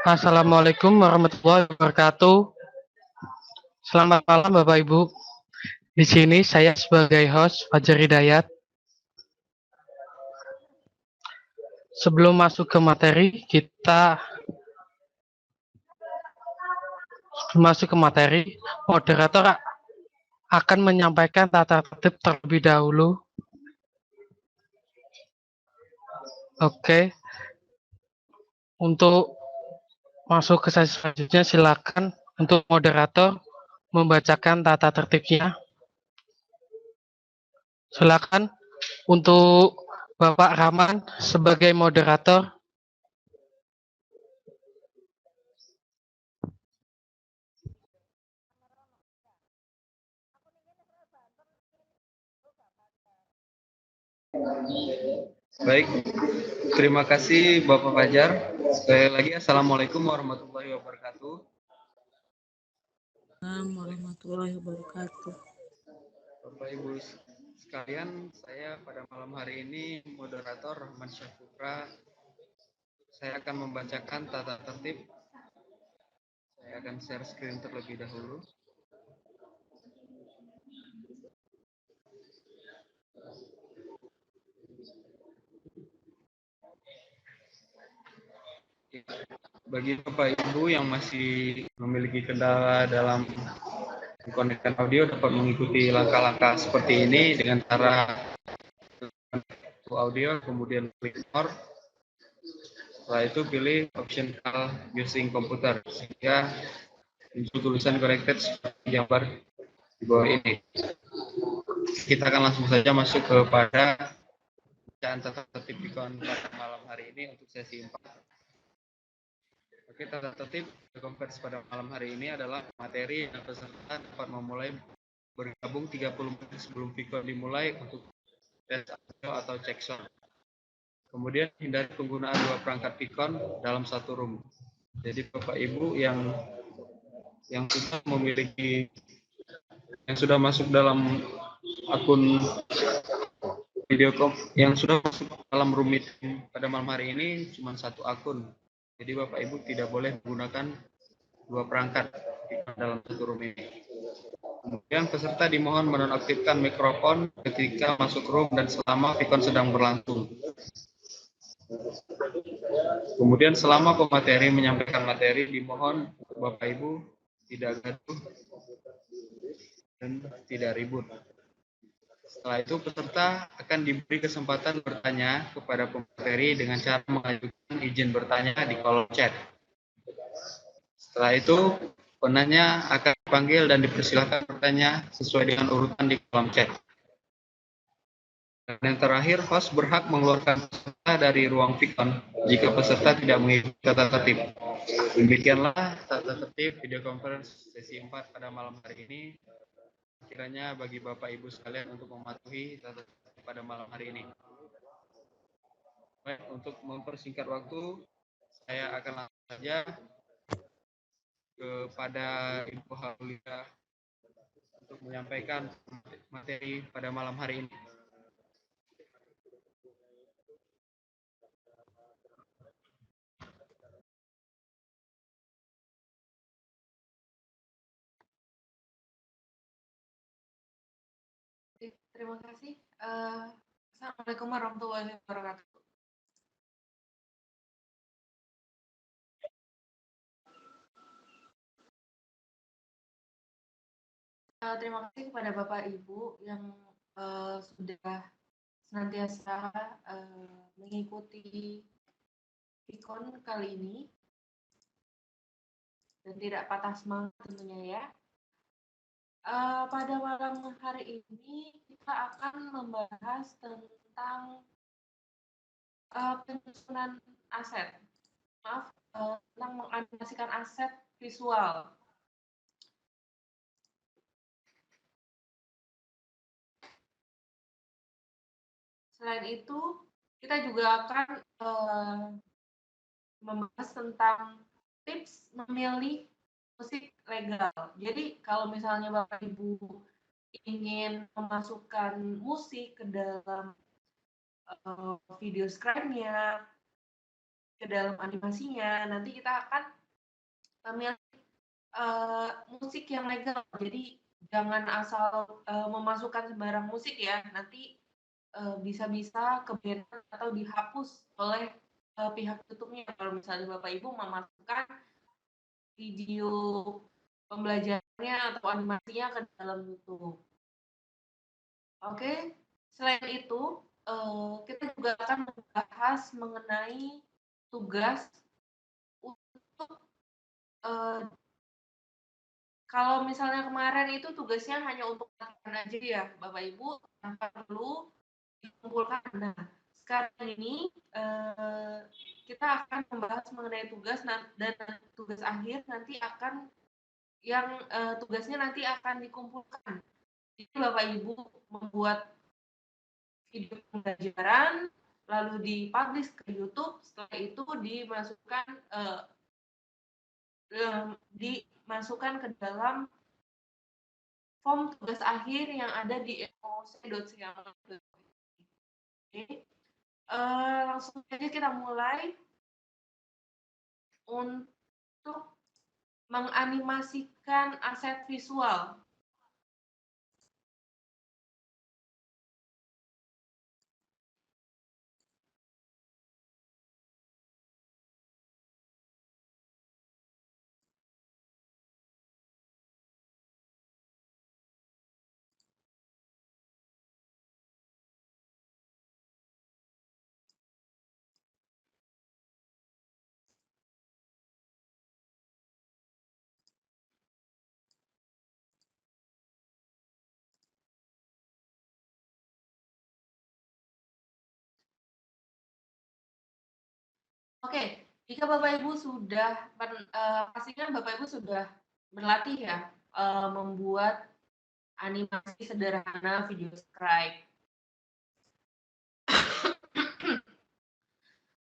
Assalamualaikum warahmatullahi wabarakatuh. Selamat malam Bapak Ibu. Di sini saya sebagai host Fajar Hidayat. Sebelum masuk ke materi, moderator akan menyampaikan tata tertib terlebih dahulu. Oke. Untuk masuk ke sesi selanjutnya, silakan untuk moderator membacakan tata tertibnya. Silakan untuk Bapak Rahman sebagai moderator. Baik, terima kasih Bapak Fajar. Sekali lagi Assalamualaikum warahmatullahi wabarakatuh. Assalamualaikum warahmatullahi wabarakatuh. Bapak Ibu sekalian, saya pada malam hari ini moderator Rahman Syafukra. Saya akan membacakan tata tertib. Saya akan share screen terlebih dahulu. Bagi Bapak Ibu yang masih memiliki kendala dalam mengkonekkan audio, dapat mengikuti langkah-langkah seperti ini dengan cara audio, kemudian klik more. Setelah itu pilih option using computer sehingga muncul tulisan corrected seperti gambar di bawah ini. Kita akan langsung saja masuk kepada bacaan tata tertib Pikon pada malam hari ini untuk sesi 4. Oke, tata tertib konversi pada malam hari ini adalah materi dan peserta dapat memulai bergabung 30 menit sebelum Pikon dimulai untuk tes audio atau cek sound. Kemudian hindari penggunaan 2 perangkat Pikon dalam satu room. Jadi Bapak Ibu yang sudah memiliki, yang sudah masuk dalam akun videocom, yang sudah masuk dalam room meeting pada malam hari ini cuma satu akun. Jadi Bapak Ibu tidak boleh menggunakan 2 perangkat dalam satu room ini. Kemudian peserta dimohon menonaktifkan mikrofon ketika masuk room dan selama Pikon sedang berlangsung. Kemudian selama pemateri menyampaikan materi, dimohon Bapak Ibu tidak gaduh dan tidak ribut. Setelah itu peserta akan diberi kesempatan bertanya kepada pemateri dengan cara mengajukan izin bertanya di kolom chat. Setelah itu penanya akan dipanggil dan dipersilakan bertanya sesuai dengan urutan di kolom chat. Dan yang terakhir, host berhak mengeluarkan peserta dari ruang Pikon jika peserta tidak mengikuti tata tertib. Demikianlah tata tertib video conference sesi 4 pada malam hari ini. Kiranya bagi Bapak Ibu sekalian untuk mematuhi tata tertib pada malam hari ini. Baik, untuk mempersingkat waktu, saya akan langsung saja kepada Ibu Haulia untuk menyampaikan materi pada malam hari ini. Terima kasih. Assalamualaikum warahmatullahi wabarakatuh. Terima kasih kepada Bapak Ibu yang sudah senantiasa mengikuti Pikon kali ini dan tidak patah semangat tentunya ya. Pada malam hari ini kita akan membahas tentang penyusunan aset, tentang menganimasikan aset visual. Selain itu, kita juga akan membahas tentang tips memilih musik legal. Jadi kalau misalnya Bapak Ibu ingin memasukkan musik ke dalam video scribe-nya, ke dalam animasinya, nanti kita akan memilih musik yang legal. Jadi jangan asal memasukkan sembarang musik ya. Nanti bisa-bisa kebanyakan atau dihapus oleh pihak YouTube-nya kalau misalnya Bapak Ibu memasukkan video pembelajarannya atau animasinya ke dalam YouTube. Oke, selain itu kita juga akan membahas mengenai tugas untuk kalau misalnya kemarin itu tugasnya hanya untuk latihan aja ya, Bapak Ibu, tanpa perlu dikumpulkan. Nah, sekarang ini kita akan membahas mengenai tugas dan tugas akhir nanti akan yang tugasnya nanti akan dikumpulkan. Jadi Bapak Ibu membuat video pembelajaran, lalu dipublish ke YouTube, setelah itu dimasukkan ke dalam form tugas akhir yang ada di emoc.siamak.id. Langsung saja kita mulai untuk menganimasikan aset visual. Oke, jika Bapak Ibu sudah pastikan Bapak Ibu sudah berlatih ya membuat animasi sederhana video scribe.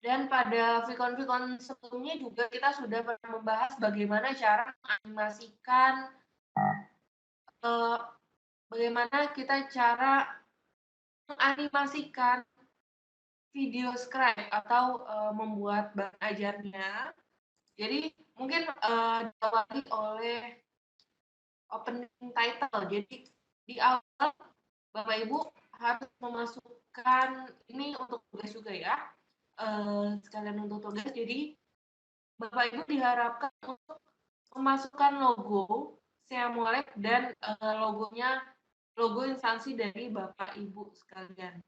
Dan pada Vicon-Vicon sebelumnya juga kita sudah pernah membahas bagaimana cara menganimasikan bagaimana kita cara menganimasikan video scribe atau membuat bahan ajarnya. Jadi mungkin diawali oleh opening title. Jadi di awal Bapak Ibu harus memasukkan ini untuk tugas juga ya. Sekalian untuk tugas. Jadi Bapak Ibu diharapkan untuk memasukkan logo Siamolek dan logo instansi dari Bapak Ibu sekalian.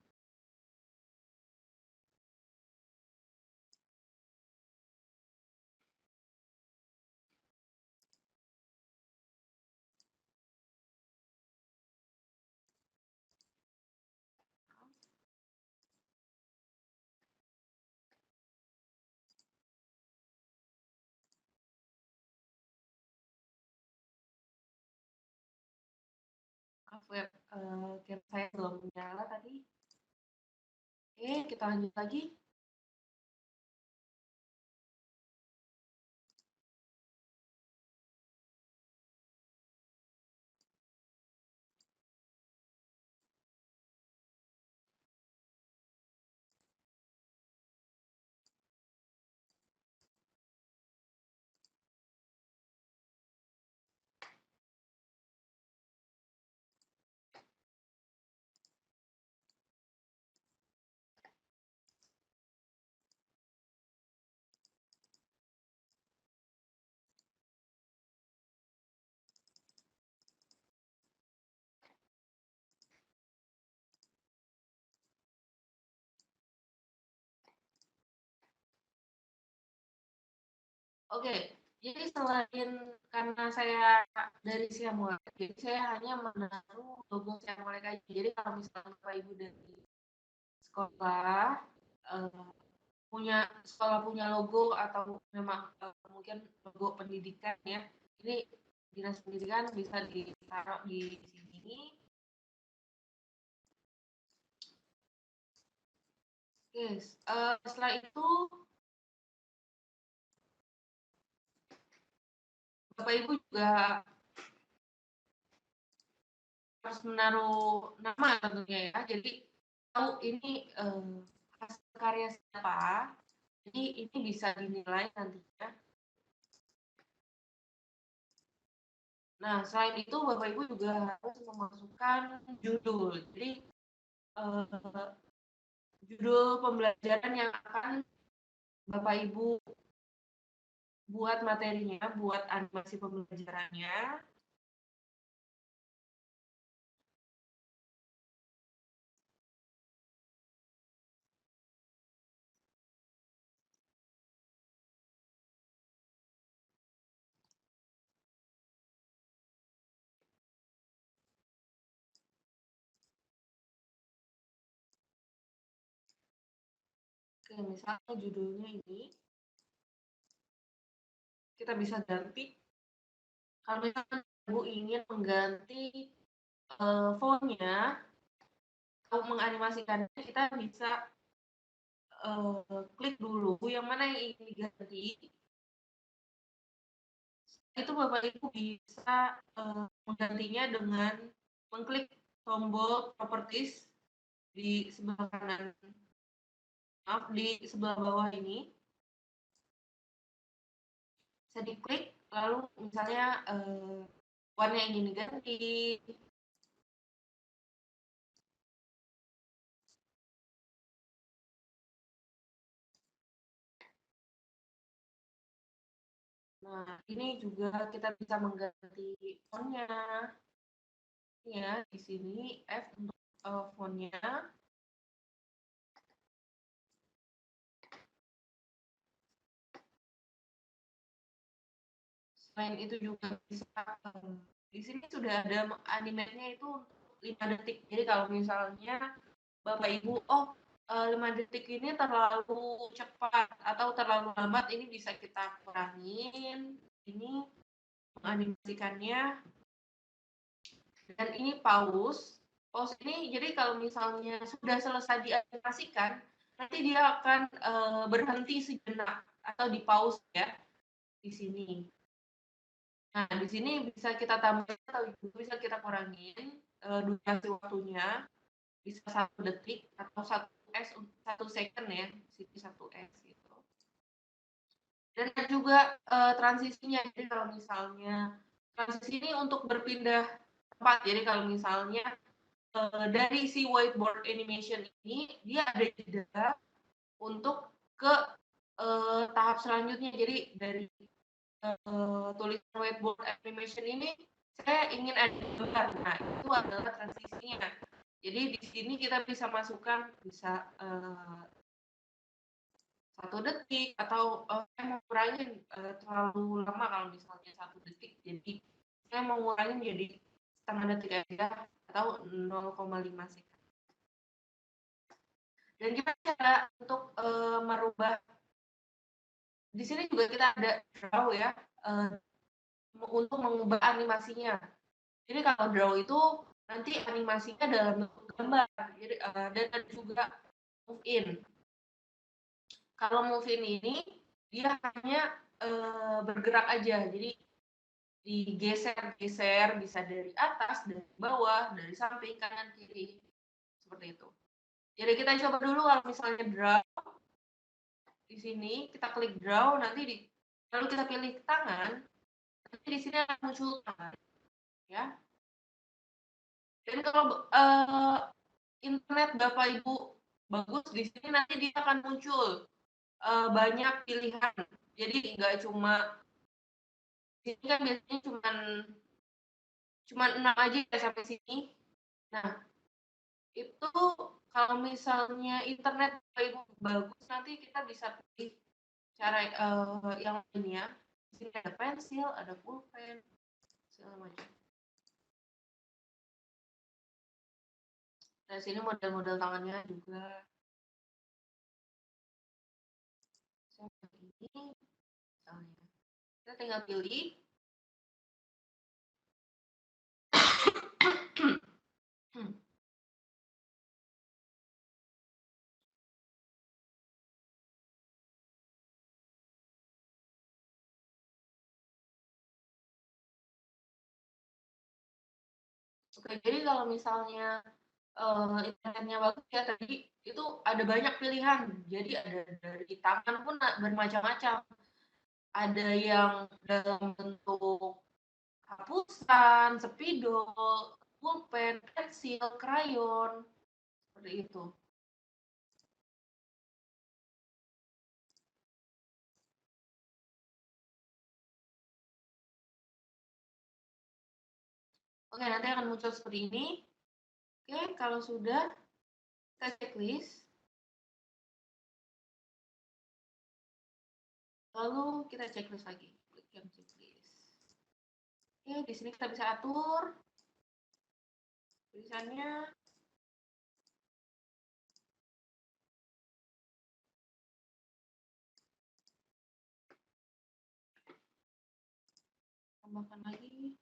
Web saya belum menyala tadi. Oke, kita lanjut lagi. Oke, jadi selain karena saya dari Siamolek, jadi saya hanya menaruh logo Siamolek aja. Jadi kalau misalnya Bapak Ibu dari sekolah punya logo atau memang mungkin logo pendidikan ya, ini dinas pendidikan bisa ditaruh di sini. Oke, setelah itu Bapak Ibu juga harus menaruh nama tentunya ya. Jadi tahu ini hasil karya siapa. Jadi ini bisa dinilai nantinya. Nah, selain itu Bapak Ibu juga harus memasukkan judul. Jadi judul pembelajaran yang akan Bapak Ibu buat materinya, buat animasi pembelajarannya. Oke, misalnya judulnya ini, kita bisa ganti. Kalau misalnya Ibu ingin mengganti fontnya atau menganimasikannya, kita bisa klik dulu yang mana yang ingin diganti. Itu Bapak Ibu bisa menggantinya dengan mengklik tombol properties di sebelah kanan, maaf, di sebelah bawah ini. Bisa diklik, lalu misalnya warna yang ingin diganti. Nah, ini juga kita bisa mengganti fontnya. Ya, di sini F untuk fontnya. Selain itu juga bisa di sini sudah ada animenya itu 5 detik. Jadi kalau misalnya Bapak Ibu, 5 detik ini terlalu cepat atau terlalu lambat, ini bisa kita kurangin. Ini menganimasikannya. Dan ini pause. Pause ini jadi kalau misalnya sudah selesai dianimasikan, nanti dia akan berhenti sejenak atau di pause ya di sini. Nah, di sini bisa kita tambah atau bisa kita kurangin durasi waktunya, bisa 1 detik atau 1 second ya, sini 1 s gitu. Dan juga transisinya, jadi kalau misalnya transisi ini untuk berpindah tempat, jadi kalau misalnya dari si whiteboard animation ini dia ada jeda untuk ke tahap selanjutnya. Jadi dari tulisan whiteboard animation ini saya ingin ada gambar. Nah, itu adalah transisinya. Jadi di sini kita bisa masukkan bisa 1 detik atau saya mau kurangin terlalu lama kalau misalnya 1 detik. Jadi saya mau ngurangin jadi setengah detik aja atau 0,5 second. Dan kita bisa untuk merubah. Di sini juga kita ada draw ya untuk mengubah animasinya. Jadi kalau draw itu nanti animasinya dalam bentuk gambar. Jadi dan juga move in. Kalau move in ini dia hanya bergerak aja. Jadi digeser-geser bisa dari atas, dari bawah, dari samping, kanan, kiri. Seperti itu. Jadi kita coba dulu kalau misalnya draw. Di sini kita klik draw, nanti lalu kita pilih tangan, nanti di sini akan muncul tangan, ya. Dan kalau internet Bapak Ibu bagus, di sini nanti dia akan muncul banyak pilihan. Jadi nggak cuma di sini kan biasanya cuma 6 aja ya sampai sini. Nah, itu kalau misalnya internet Bapak Ibu bagus, nanti kita bisa pilih cara yang lainnya. Di sini ada pensil, ada pulpen, segala macam. Nah, sini model-model tangannya juga. Ini misalnya. Kita tinggal pilih. Oke, jadi kalau misalnya internetnya bagus ya tadi, itu ada banyak pilihan. Jadi ada dari tangan pun bermacam-macam. Ada yang dalam bentuk hapusan, spidol, pulpen, pensil, krayon, seperti itu. Oke, nanti akan muncul seperti ini. Oke, kalau sudah, kita checklist. Lalu kita checklist lagi. Klik yang checklist. Oke, di sini kita bisa atur tulisannya. Tambahkan lagi.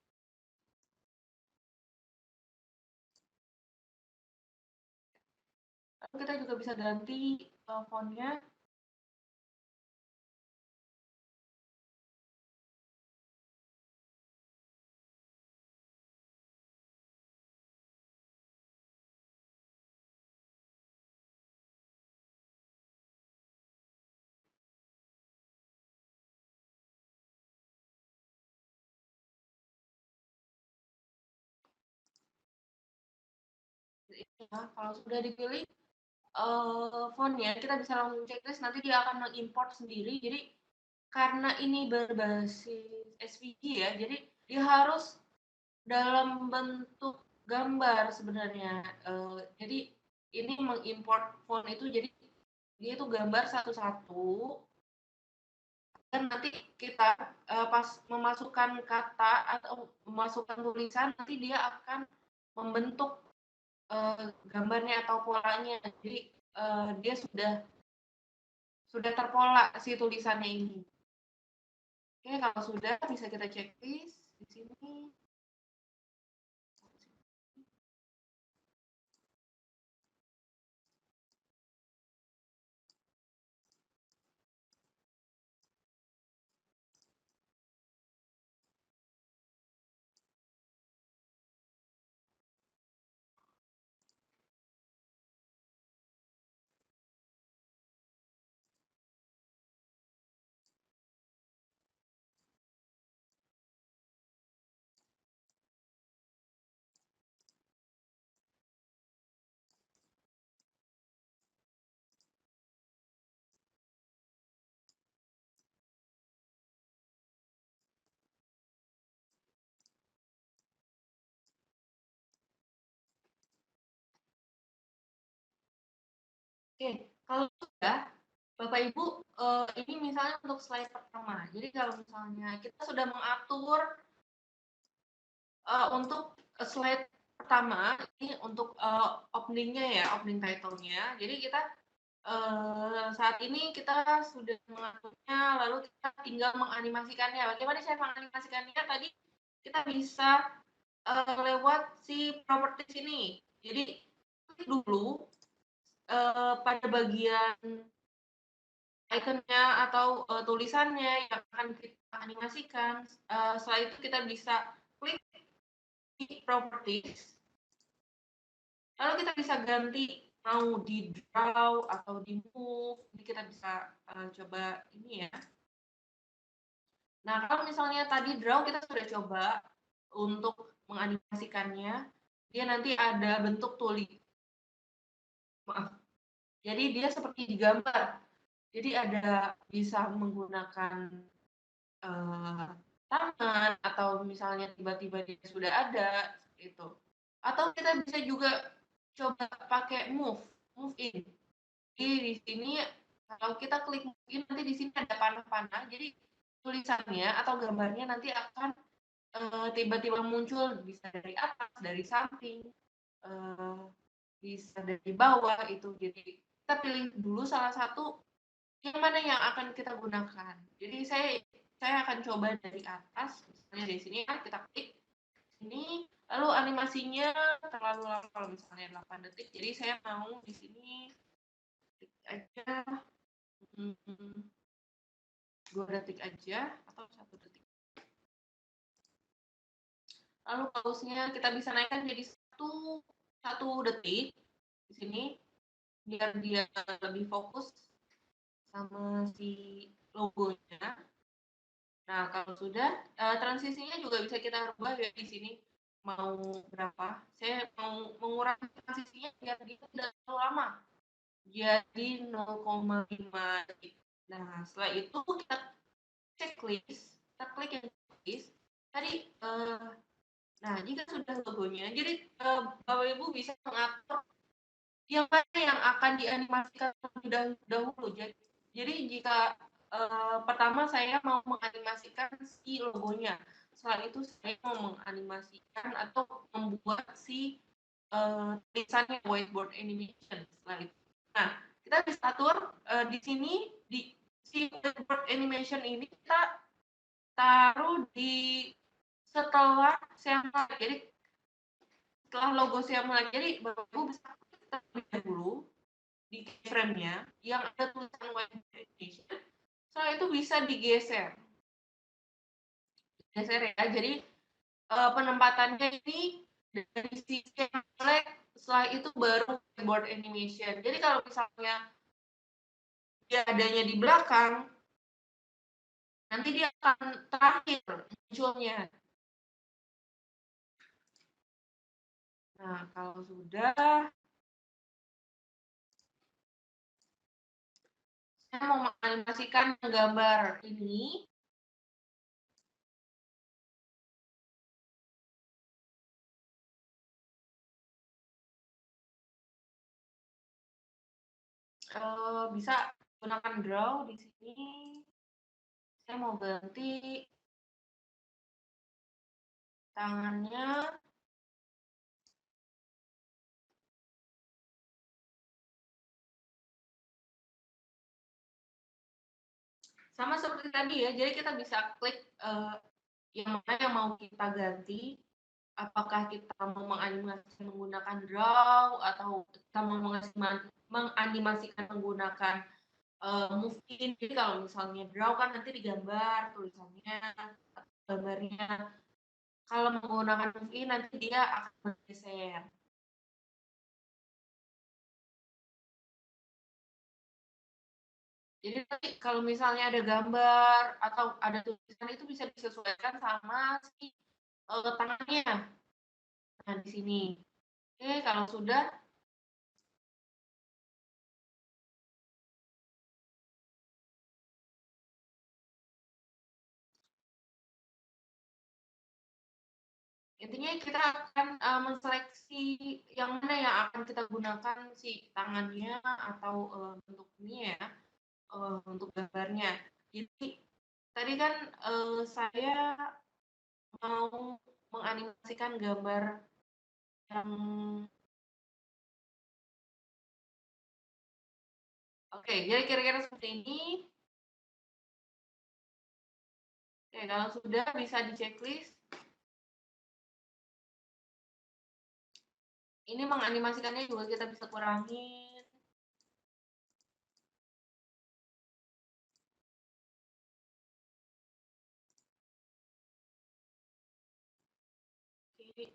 Lalu kita juga bisa ganti fontnya. Ya, kalau sudah dipilih fontnya, kita bisa langsung checklist. Nanti dia akan mengimport sendiri. Jadi karena ini berbasis SVG ya, jadi dia harus dalam bentuk gambar sebenarnya. Jadi ini mengimport font itu, jadi dia itu gambar satu-satu. Dan nanti kita pas memasukkan kata atau memasukkan tulisan, nanti dia akan membentuk gambarnya atau polanya. Jadi dia sudah terpola si tulisannya ini. Oke, kalau sudah bisa kita checklist di sini. Oke, kalau sudah, Bapak Ibu, ini misalnya untuk slide pertama. Jadi kalau misalnya kita sudah mengatur untuk slide pertama, ini untuk openingnya ya, opening title-nya. Jadi kita saat ini kita sudah mengaturnya, lalu kita tinggal menganimasikannya. Bagaimana saya menganimasikannya? Tadi kita bisa lewat si properties ini. Jadi klik dulu pada bagian ikonnya atau tulisannya yang akan kita animasikan. Setelah itu kita bisa klik di properties. Lalu kita bisa ganti mau di draw atau di move. Jadi kita bisa coba ini ya. Nah, kalau misalnya tadi draw kita sudah coba untuk menganimasikannya, dia nanti ada bentuk tulis. Maaf. Jadi dia seperti digambar. Jadi ada bisa menggunakan tangan atau misalnya tiba-tiba dia sudah ada itu. Atau kita bisa juga coba pakai move in. Jadi di sini kalau kita klik move in, nanti di sini ada panah-panah. Jadi tulisannya atau gambarnya nanti akan tiba-tiba muncul, bisa dari atas, dari samping, bisa dari bawah itu. Jadi kita pilih dulu salah satu yang mana yang akan kita gunakan. Jadi saya akan coba dari atas, misalnya di sini ya, kita klik ini, lalu animasinya terlalu lama kalau misalnya 8 detik. Jadi saya mau di sini klik aja 2 detik aja atau 1 detik. Lalu pausnya kita bisa naikkan jadi 1 1 detik di sini biar dia lebih fokus sama si logonya. Nah, kalau sudah, transisinya juga bisa kita rubah ya di sini mau berapa. Saya mau mengurangi transisinya biar dia tidak terlalu lama. Jadi 0,5 detik. Nah, setelah itu kita checklist, kita klik yang checklist. Tadi, nah jika sudah logonya, jadi Bapak Ibu bisa mengatur yang mana yang akan dianimasikan terlebih dahulu. Jadi jika pertama saya mau menganimasikan si logonya, setelah itu saya mau menganimasikan atau membuat si tulisannya whiteboard animation setelah itu. Nah, kita bisa atur di sini di si whiteboard animation ini kita taruh di setelah saya mulai. Jadi setelah logo saya mulai, jadi Bapak Ibu bisa terlebih dahulu di keyframe-nya yang ada tulisan whiteboard animation. Setelah itu bisa digeser. Geser ya. Jadi penempatannya ini dari sisi yang jelek, setelah itu baru whiteboard animation. Jadi kalau misalnya dia adanya di belakang, nanti dia akan terakhir munculnya. Nah, kalau sudah, saya mau menganimasikan gambar ini. Bisa gunakan draw di sini. Saya mau ganti tangannya. Sama seperti tadi ya, jadi kita bisa klik yang mana yang mau kita ganti. Apakah kita mau menganimasikan menggunakan draw atau kita mau menganimasikan menggunakan move in. Jadi kalau misalnya draw kan nanti digambar tulisannya, gambarnya. Kalau menggunakan move in nanti dia akan bergeser. Jadi nanti kalau misalnya ada gambar atau ada tulisan itu bisa disesuaikan sama si tangannya. Nah, di sini. Oke, kalau sudah, intinya kita akan menseleksi yang mana yang akan kita gunakan si tangannya atau bentuk ini ya, untuk gambarnya. Jadi tadi kan saya mau menganimasikan gambar yang oke, jadi kira-kira seperti ini. Oke, kalau sudah bisa di checklist. Ini menganimasikannya juga kita bisa kurangin. Oke.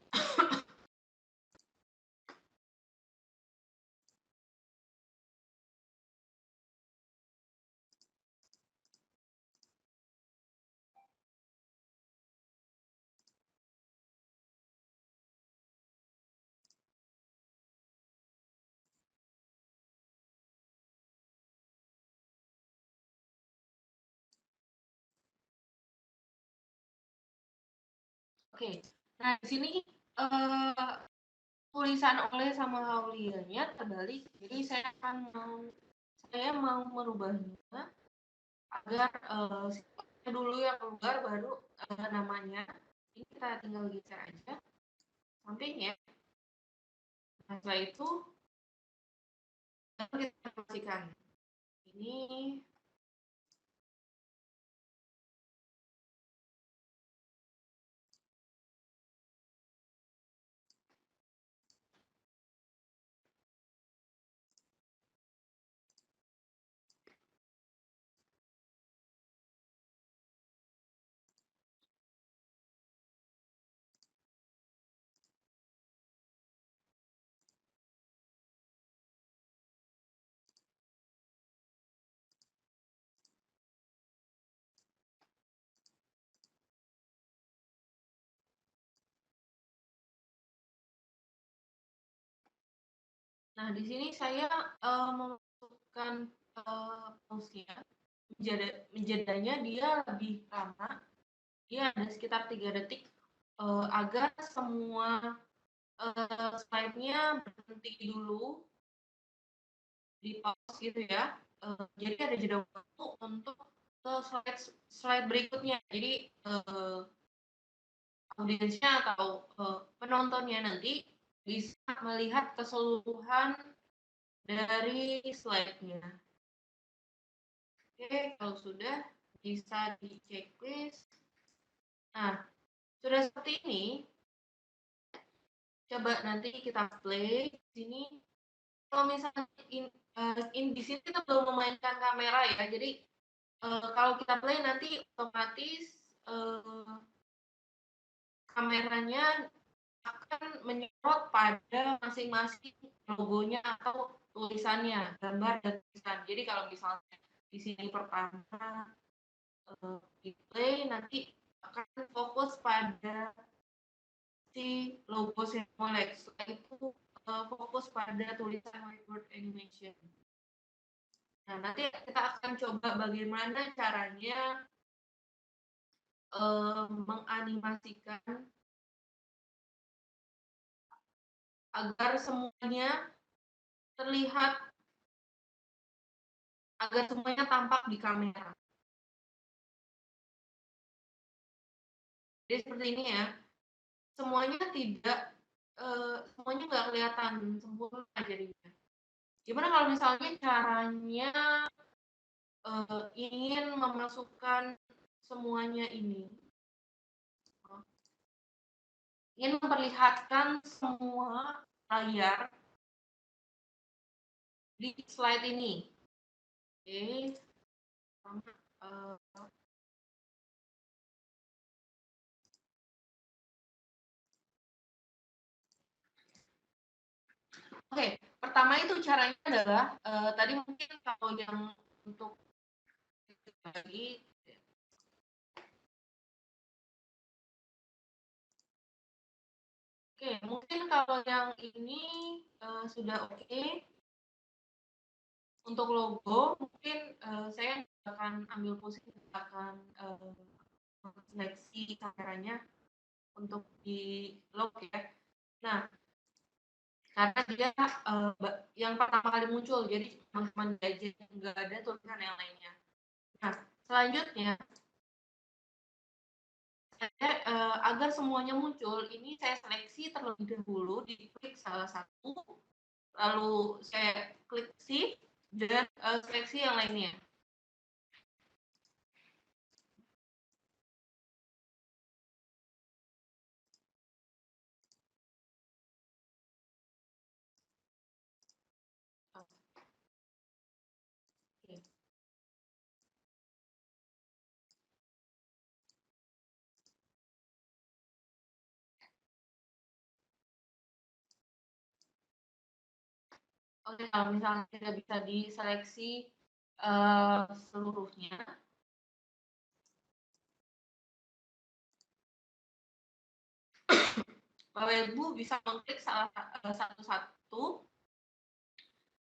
Oke. Nah, di sini tulisan oleh sama Haulianya terbalik. Jadi saya mau merubahnya agar dulu yang keluar baru namanya. Ini kita tinggal geser aja sampingnya. Nah, setelah itu kita pastikan ini Nah, di sini saya memasukkan mouse-nya, menjadanya dia lebih lama, dia ada sekitar 3 detik, agar semua slide-nya berhenti dulu, di pause gitu ya. Jadi ada jeda waktu untuk ke slide berikutnya. Jadi audiensnya atau penontonnya nanti bisa melihat keseluruhan dari slide-nya. Oke, kalau sudah bisa di checklist. Nah, sudah seperti ini, coba nanti kita play di sini. Kalau misalnya di sini kita belum memainkan kamera ya, jadi kalau kita play nanti otomatis kameranya akan menyorot pada masing-masing logonya atau tulisannya, gambar dan tulisan. Jadi kalau misalnya di sini pertama di play, nanti akan fokus pada si logo Simolex. Setelah itu fokus pada tulisan whiteboard animation. Nah, nanti kita akan coba bagaimana caranya menganimasikan agar semuanya terlihat, agar semuanya tampak di kamera. Jadi seperti ini ya, semuanya semuanya nggak kelihatan sempurna jadinya. Gimana kalau misalnya caranya ingin memasukkan semuanya ini, ingin memperlihatkan semua layar di slide ini. Oke, Oke, pertama itu caranya adalah tadi mungkin kalau yang untuk lagi. Oke, mungkin kalau yang ini sudah oke. Untuk logo, mungkin saya akan ambil posisi, akan seleksi kameranya untuk di logo ya. Nah, karena dia yang pertama kali muncul, jadi cuma gadget, nggak ada tulisan yang lainnya. Nah, selanjutnya saya, agar semuanya muncul, ini saya seleksi terlebih dahulu, diklik salah satu, lalu saya klik shift dan seleksi yang lainnya. Oke. Oke, kalau misalnya tidak bisa diseleksi seluruhnya, Bapak Ibu bisa mengklik satu-satu.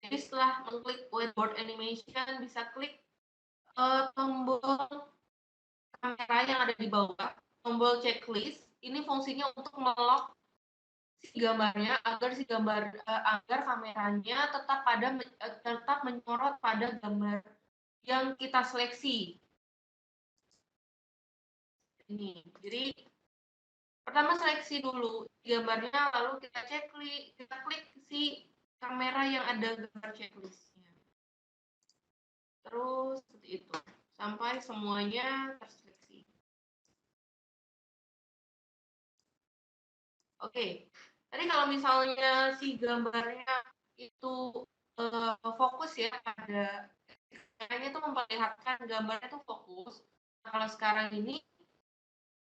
Jadi setelah mengklik whiteboard animation, bisa klik tombol kamera yang ada di bawah, tombol checklist. Ini fungsinya untuk melock si gambarnya agar kameranya tetap menyorot pada gambar yang kita seleksi. Ini. Jadi pertama seleksi dulu gambarnya, lalu kita klik si kamera yang ada gambar checklistnya. Terus seperti itu sampai semuanya terseleksi. Oke, tadi kalau misalnya si gambarnya itu fokus ya pada, kayaknya itu memperlihatkan gambarnya itu fokus. Nah, kalau sekarang ini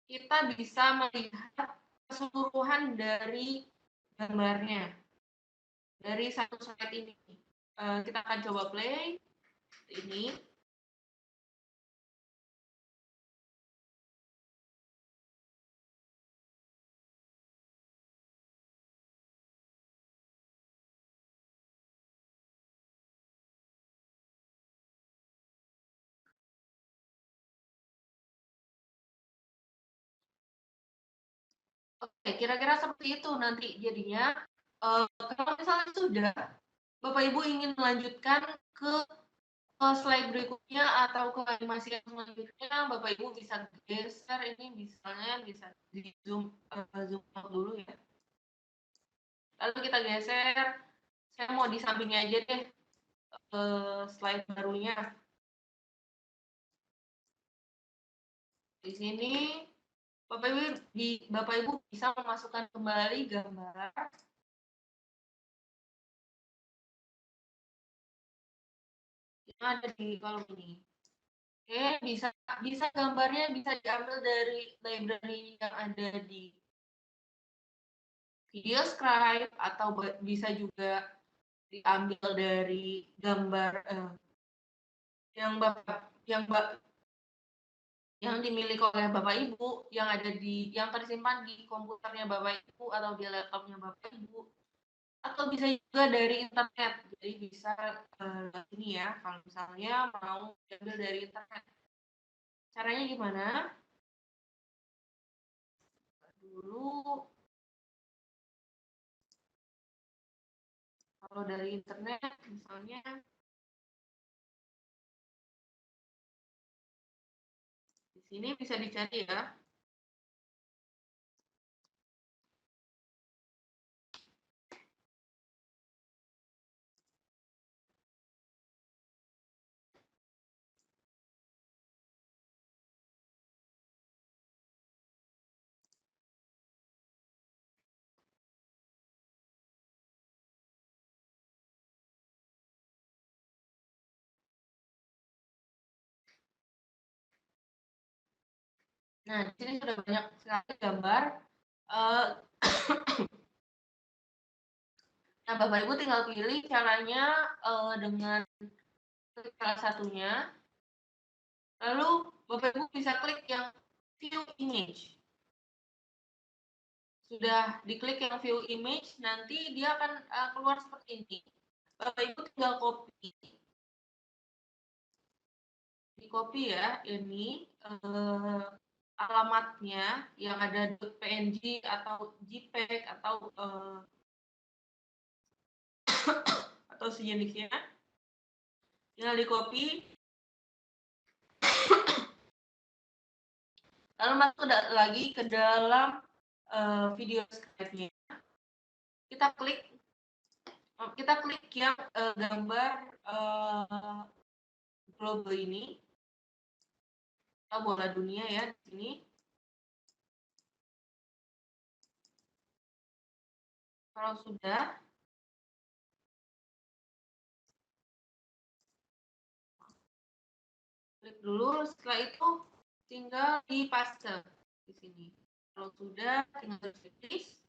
kita bisa melihat keseluruhan dari gambarnya dari satu slide ini. Kita akan coba play ini. kira-kira seperti itu nanti jadinya. Kalau misalnya sudah, Bapak Ibu ingin melanjutkan ke slide berikutnya atau ke animasi yang selanjutnya, Bapak Ibu bisa geser ini, misalnya bisa di zoom out dulu ya. Lalu kita geser, saya mau di sampingnya aja deh ke slide barunya. Di sini Bapak Ibu bisa memasukkan kembali gambar yang ada di kolom ini. Oke, bisa gambarnya bisa diambil dari library yang ada di VideoScribe atau bisa juga diambil dari gambar yang yang dimiliki oleh Bapak Ibu, yang tersimpan di komputernya Bapak Ibu atau di laptopnya Bapak Ibu, atau bisa juga dari internet. Jadi bisa ini ya, kalau misalnya mau diambil dari internet. Caranya gimana? Dulu kalau dari internet misalnya di sini bisa dicari ya. Nah, di sini sudah banyak sekali gambar. Nah, Bapak Ibu tinggal pilih caranya dengan klik salah satunya. Lalu Bapak Ibu bisa klik yang view image. Sudah diklik yang view image, nanti dia akan keluar seperti ini. Bapak Ibu tinggal copy. Di copy ya, ini alamatnya yang ada .png atau JPEG atau sejenisnya. Tinggal di copy. Lalu masuk lagi ke dalam video Skype-nya. Kita klik yang gambar global ini, atau bola dunia ya di sini. Kalau sudah, klik dulu. Setelah itu tinggal di paste di sini. Kalau sudah, tinggal di paste.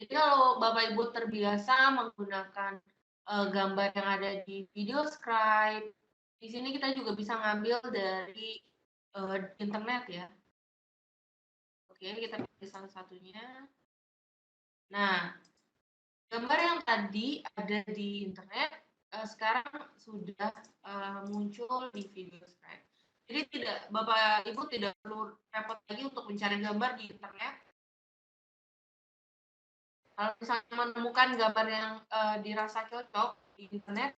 Jadi kalau Bapak Ibu terbiasa menggunakan gambar yang ada di VideoScribe, di sini kita juga bisa ngambil dari internet ya. Oke, kita pilih salah satunya. Nah, gambar yang tadi ada di internet sekarang sudah muncul di VideoScribe. Jadi Bapak Ibu tidak perlu repot lagi untuk mencari gambar di internet. Kalau misalnya menemukan gambar yang dirasa cocok di internet,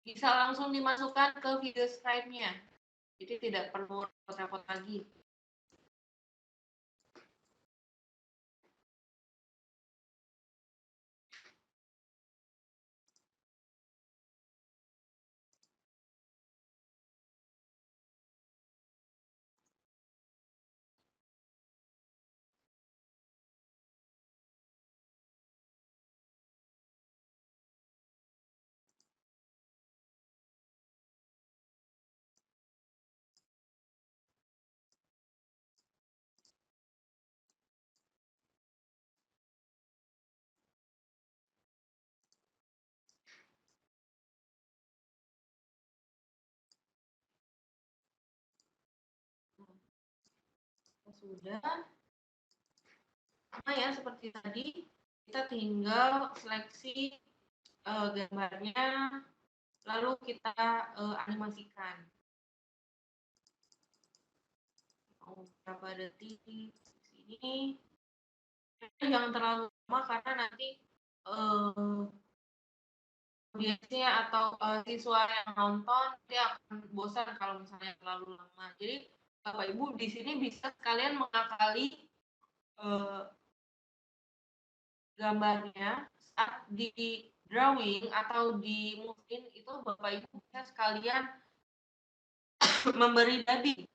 bisa langsung dimasukkan ke VideoScribe-nya. Jadi tidak perlu repot-repot lagi. Sudah, sama ya seperti tadi, kita tinggal seleksi gambarnya, lalu kita animasikan. Berapa detik di sini. Jangan terlalu lama karena nanti audiensnya atau siswa yang nonton dia akan bosan kalau misalnya terlalu lama. Jadi Bapak Ibu di sini bisa sekalian mengakali gambarnya saat di drawing atau di mungkin itu Bapak Ibu bisa sekalian memberi dubbing.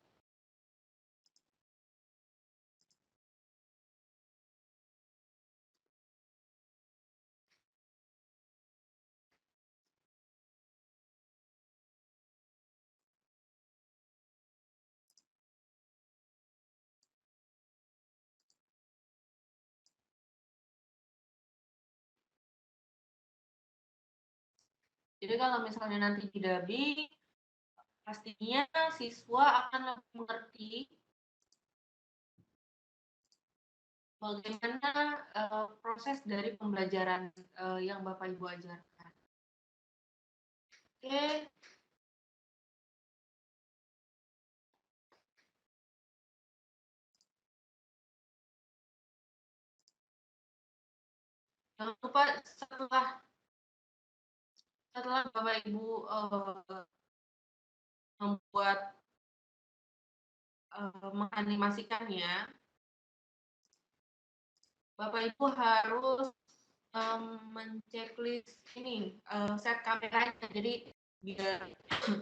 Jadi kalau misalnya nanti di dubbing, pastinya siswa akan lebih mengerti bagaimana proses dari pembelajaran yang Bapak Ibu ajarkan. Oke. Jangan lupa setelah Bapak Ibu membuat menganimasikannya, Bapak Ibu harus menceklis ini set kameranya. Jadi biar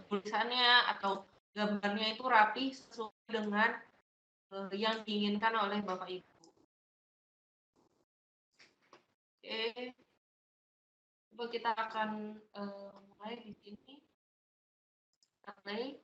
tulisannya atau gambarnya itu rapi sesuai dengan yang diinginkan oleh Bapak Ibu. Oke, coba kita akan mulai di sini. Play.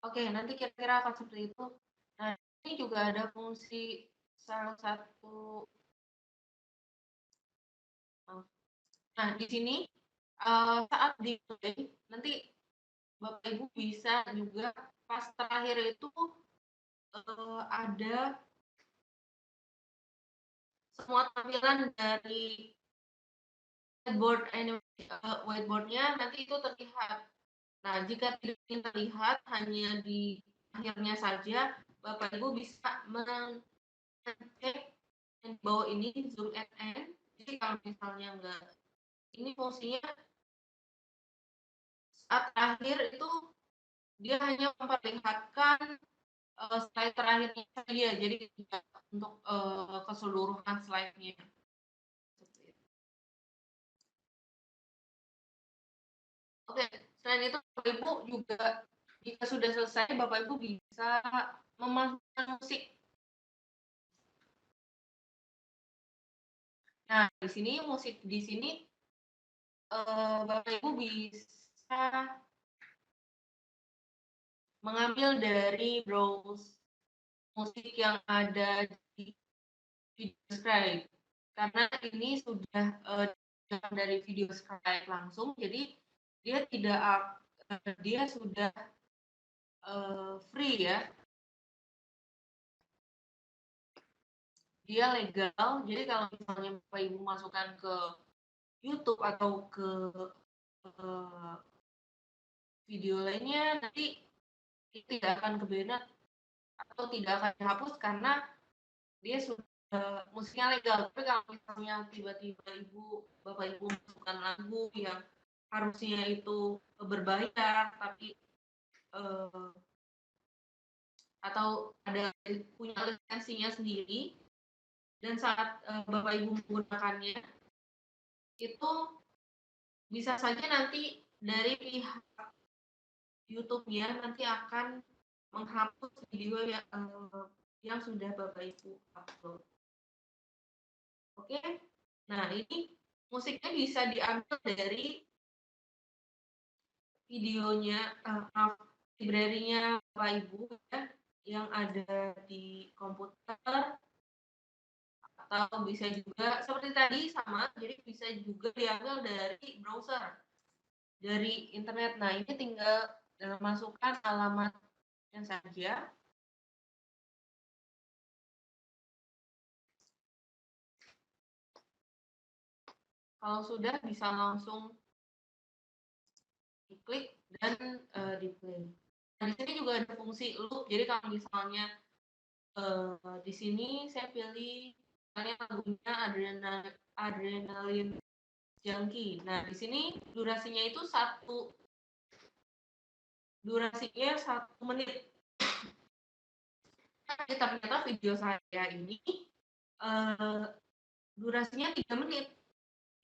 Oke, nanti kira-kira akan seperti itu. Nah, ini juga ada fungsi salah satu. Nah, di sini saat di play, nanti Bapak Ibu bisa juga pas terakhir itu ada semua tampilan dari whiteboardnya nanti itu terlihat. Nah, jika tidak ingin terlihat hanya di akhirnya saja, Bapak Ibu bisa mengecek di bawah ini zoom and. Jadi kalau misalnya enggak, ini fungsinya saat akhir itu dia hanya memperlihatkan slide terakhirnya saja, jadi tidak untuk keseluruhan slide-nya. Oke, selain itu Bapak Ibu juga jika sudah selesai Bapak Ibu bisa memasukkan musik. Nah, di sini musik di sini Bapak Ibu bisa mengambil dari browse musik yang ada di video Scribe. Karena ini sudah dari video Scribe langsung, jadi dia sudah free ya. Dia legal, jadi kalau misalnya Bapak Ibu masukkan ke YouTube atau ke video lainnya, nanti tidak akan kebenar atau tidak akan dihapus karena dia sudah musiknya legal. Tapi kalau misalnya tiba-tiba Bapak Ibu masukkan lagu yang harusnya itu berbayar, tapi atau ada punya lisensinya sendiri, dan saat Bapak Ibu menggunakannya itu bisa saja nanti dari pihak YouTube-nya nanti akan menghapus video yang sudah Bapak Ibu upload. Oke, nah ini musiknya bisa diambil dari videonya, library-nya Bapak Ibu ya, yang ada di komputer, atau bisa juga seperti tadi sama, jadi bisa juga diambil dari browser, dari internet. Nah, ini tinggal masukkan alamatnya saja. Kalau sudah bisa langsung diklik dan di play. Nah, di sini juga ada fungsi loop. Jadi kalau misalnya di sini saya pilih misalnya lagunya Adrenaline Junkie. Nah, di sini durasinya 1 menit. Tapi ternyata video saya ini durasinya 3 menit.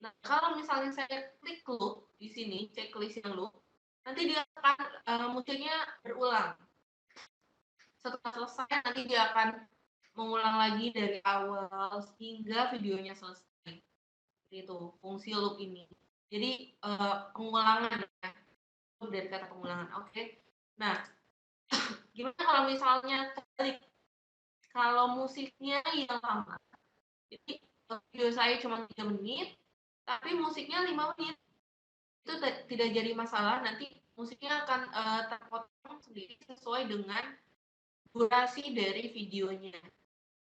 Nah, kalau misalnya saya klik loop di sini, checklist yang loop, nanti dia akan munculnya berulang. Setelah selesai, nanti dia akan mengulang lagi dari awal hingga videonya selesai. Itu fungsi loop ini. Jadi pengulangan ya, dari kata pengulangan. Oke. Nah, gimana kalau misalnya terbalik? Kalau musiknya yang lama, jadi video saya cuma 3 menit, tapi musiknya 5 menit. Itu tidak jadi masalah, nanti musiknya akan terpotong sendiri sesuai dengan durasi dari videonya.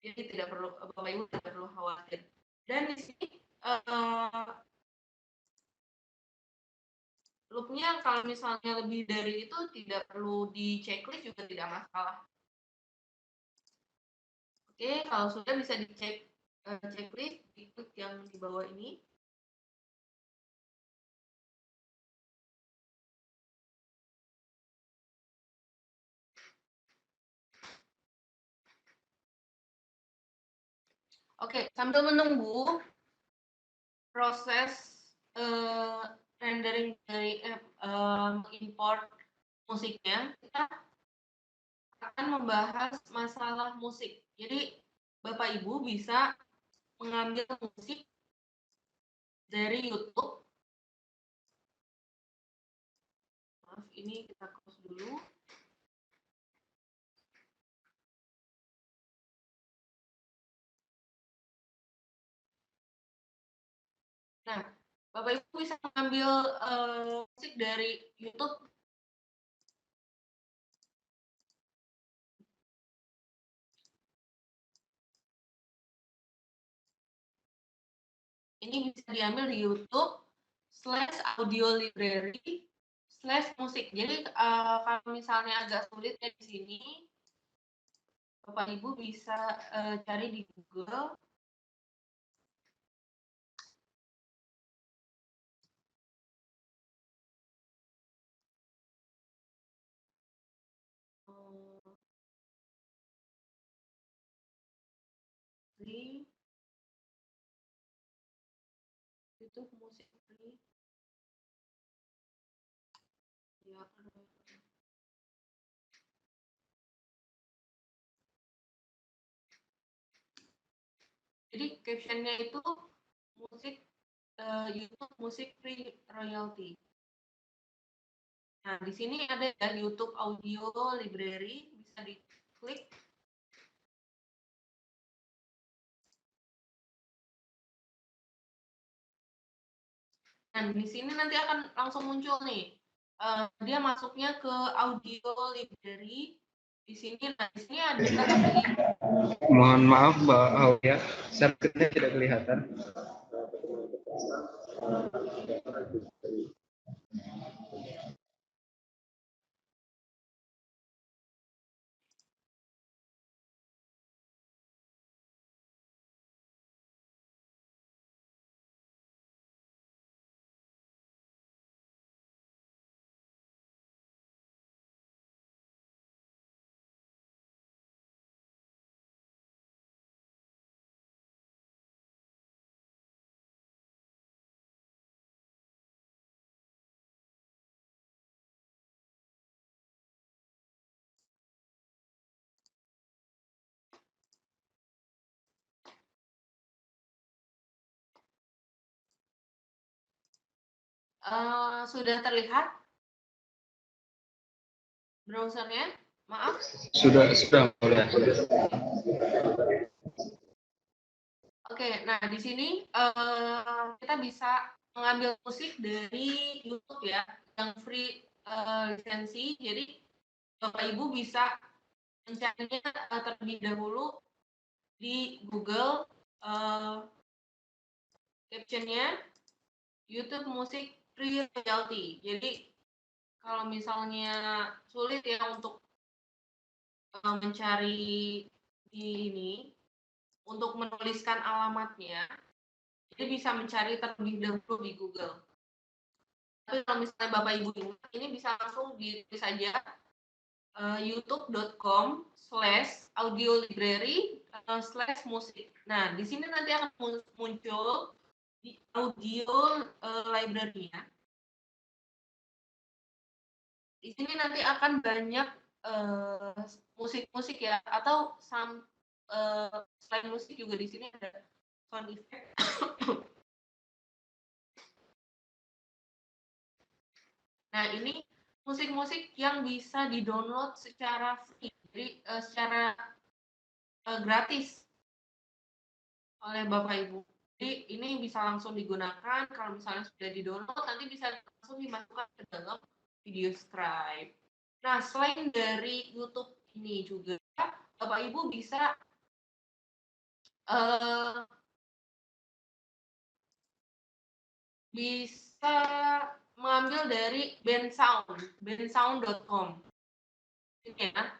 Jadi tidak perlu Bapak Ibu tidak perlu khawatir. Dan di sini loopnya kalau misalnya lebih dari itu tidak perlu di checklist juga tidak masalah. Oke, kalau sudah bisa dicek checklist, diklik yang di bawah ini. Oke, sambil menunggu proses rendering dari import musiknya, kita akan membahas masalah musik. Jadi Bapak Ibu bisa mengambil musik dari YouTube. Maaf, ini kita close dulu. Nah, Bapak Ibu bisa mengambil musik dari YouTube. Ini bisa diambil di YouTube/audio library/musik. Jadi kalau misalnya agak sulit ya di sini, Bapak Ibu bisa cari di Google. Free YouTube musik free. Ya, jadi captionnya itu musik YouTube musik free royalty. Nah, di sini ada ya YouTube audio library, bisa diklik. Dan di sini nanti akan langsung muncul nih. Dia masuknya ke audio library. Di sini, nah di sini ada Mohon maaf Mbak Aulia, servernya tidak kelihatan. sudah terlihat. browsernya? Maaf. Sudah mulai. Oke, nah di sini kita bisa mengambil musik dari YouTube ya, yang free lisensi. Jadi Bapak Ibu bisa mencarinya terlebih dahulu di Google, captionnya YouTube Music Free Royalty. Jadi kalau misalnya sulit ya untuk mencari di ini, untuk menuliskan alamatnya, jadi bisa mencari terlebih dahulu di Google. Tapi kalau misalnya Bapak Ibu ini bisa langsung ditulis saja youtube.com/audiolibrary/musik. Nah, di sini nanti akan muncul di audio library-nya. Di sini nanti akan banyak musik-musik ya, atau selain musik juga di sini ada sound effect. Nah, ini musik-musik yang bisa di-download secara free, jadi secara gratis oleh Bapak Ibu. Jadi ini bisa langsung digunakan, kalau misalnya sudah di-download, nanti bisa langsung dimasukkan ke dalam video scribe. Nah, selain dari YouTube ini juga, Bapak Ibu bisa mengambil dari bandsound.com. Ini ya,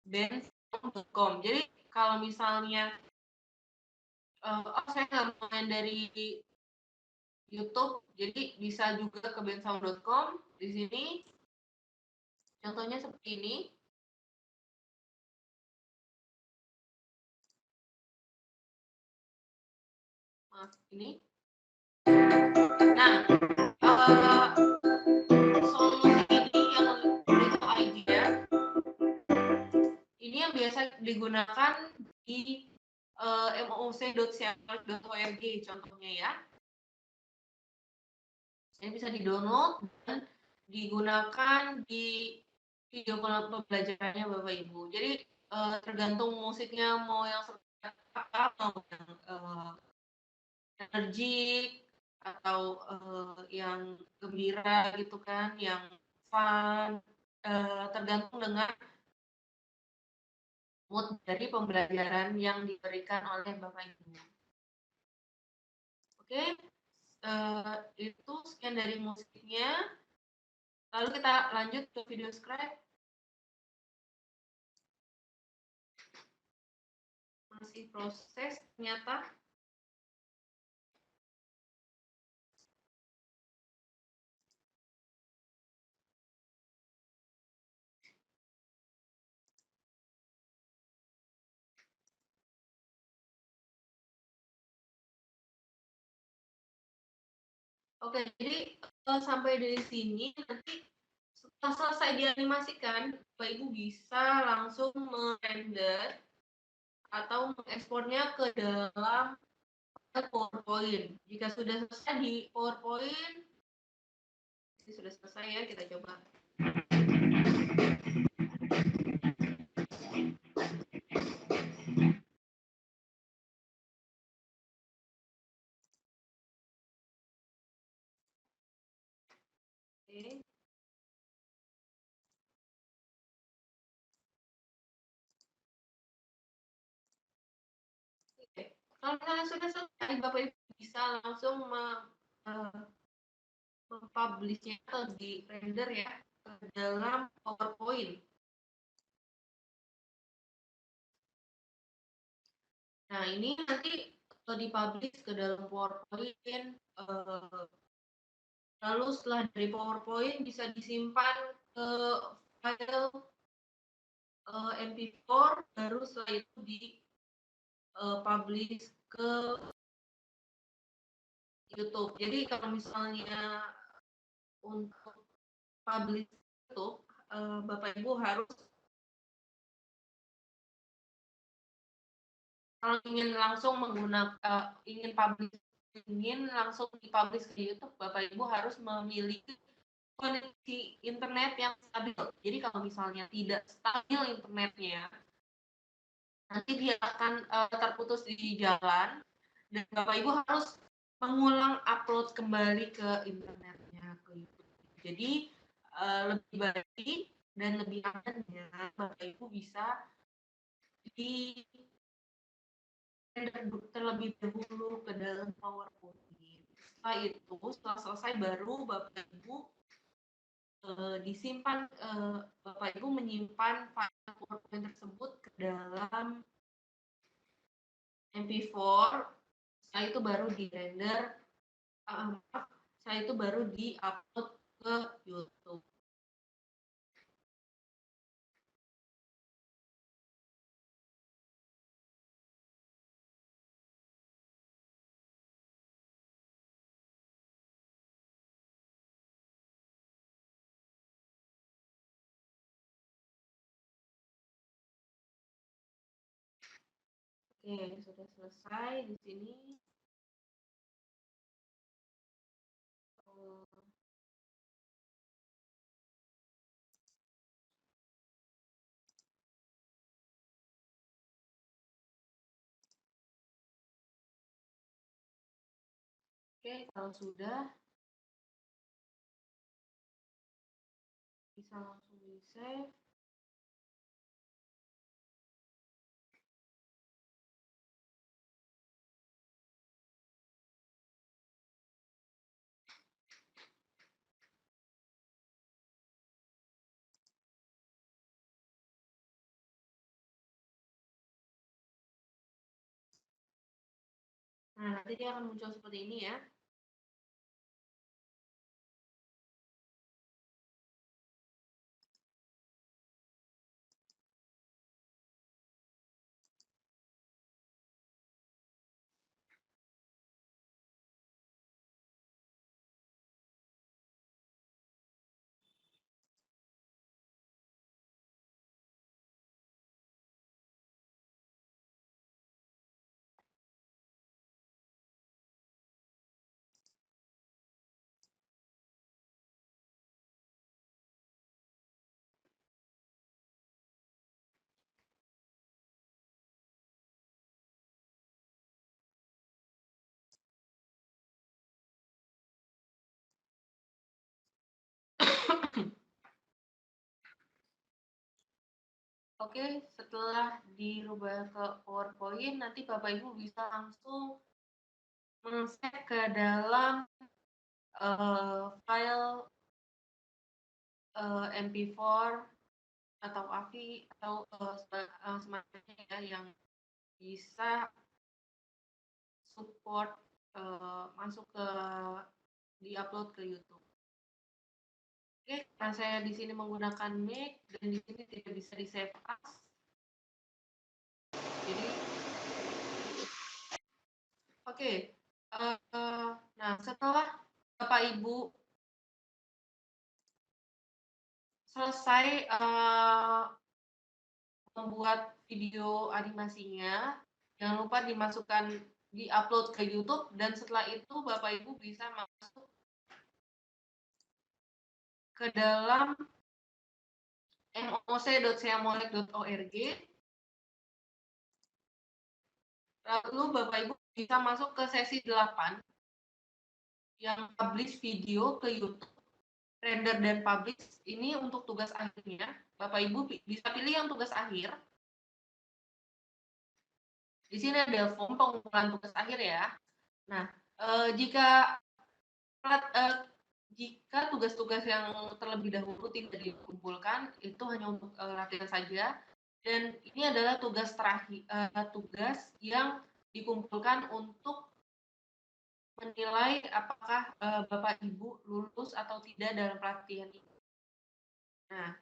bandsound.com. Jadi kalau misalnya saya nggak mau main dari YouTube, jadi bisa juga ke bandsound.com. Di sini contohnya seperti ini. Maaf, ini. Nah, sound musik ini yang itu idea, ini yang biasa digunakan di mooc.siapal.org contohnya ya. Ini bisa di-download dan digunakan di video pembelajarannya Bapak Ibu. Jadi tergantung musiknya mau yang seperti apa, mau yang energik atau yang gembira gitu kan, yang fun, tergantung dengan mood dari pembelajaran yang diberikan oleh Bapak Ibu. Oke, itu sekian dari musiknya. Lalu kita lanjut ke video scribe. Masih proses ternyata. Oke, jadi sampai dari sini nanti setelah selesai dianimasikan, Bapak Ibu bisa langsung merender atau mengekspornya ke dalam PowerPoint. Jika sudah selesai di PowerPoint, ini sudah selesai ya, kita coba. Oke. Oke. Kalau misalnya sudah selesai, Bapak Ibu bisa langsung mempublishnya atau di render ya ke dalam PowerPoint. Nah, ini nanti dipublish ke dalam PowerPoint, lalu setelah dari PowerPoint bisa disimpan ke file MP4, baru setelah itu di publish ke YouTube. Jadi kalau misalnya untuk publish YouTube, Bapak Ibu harus, kalau ingin langsung menggunakan ingin langsung dipublish ke YouTube, Bapak Ibu harus memiliki koneksi internet yang stabil. Jadi kalau misalnya tidak stabil internetnya, nanti dia akan terputus di jalan dan Bapak Ibu harus mengulang upload kembali ke internetnya ke YouTube. Jadi lebih baik dan lebih amannya Bapak Ibu bisa di terlebih dahulu ke dalam PowerPoint. Setelah selesai baru Bapak Ibu disimpan, Bapak Ibu menyimpan file PowerPoint tersebut ke dalam MP4. Setelah itu baru di-render, setelah itu baru di-upload ke YouTube. Oke, sudah selesai di sini. Oke, kalau sudah bisa langsung di-save. Nah, nanti dia akan muncul seperti ini ya. Oke, setelah dirubah ke PowerPoint, nanti Bapak Ibu bisa langsung meng-save ke dalam file MP4 atau AVI atau semacamnya ya, yang bisa support masuk ke di-upload ke YouTube. Oke, karena saya di sini menggunakan Mac dan di sini tidak bisa di-save as. Jadi, oke. Nah, setelah Bapak Ibu selesai membuat video animasinya, jangan lupa dimasukkan, di-upload ke YouTube, dan setelah itu Bapak Ibu bisa masuk ke dalam moc.seamolek.org. Lalu Bapak Ibu bisa masuk ke sesi 8 yang publish video ke YouTube, render dan publish. Ini untuk tugas akhirnya. Bapak Ibu bisa pilih yang tugas akhir. Di sini ada form pengumpulan tugas akhir ya. Nah, jika tugas-tugas yang terlebih dahulu tidak dikumpulkan, itu hanya untuk latihan saja. Dan ini adalah tugas terakhir, tugas yang dikumpulkan untuk menilai apakah Bapak Ibu lulus atau tidak dalam pelatihan ini. Nah,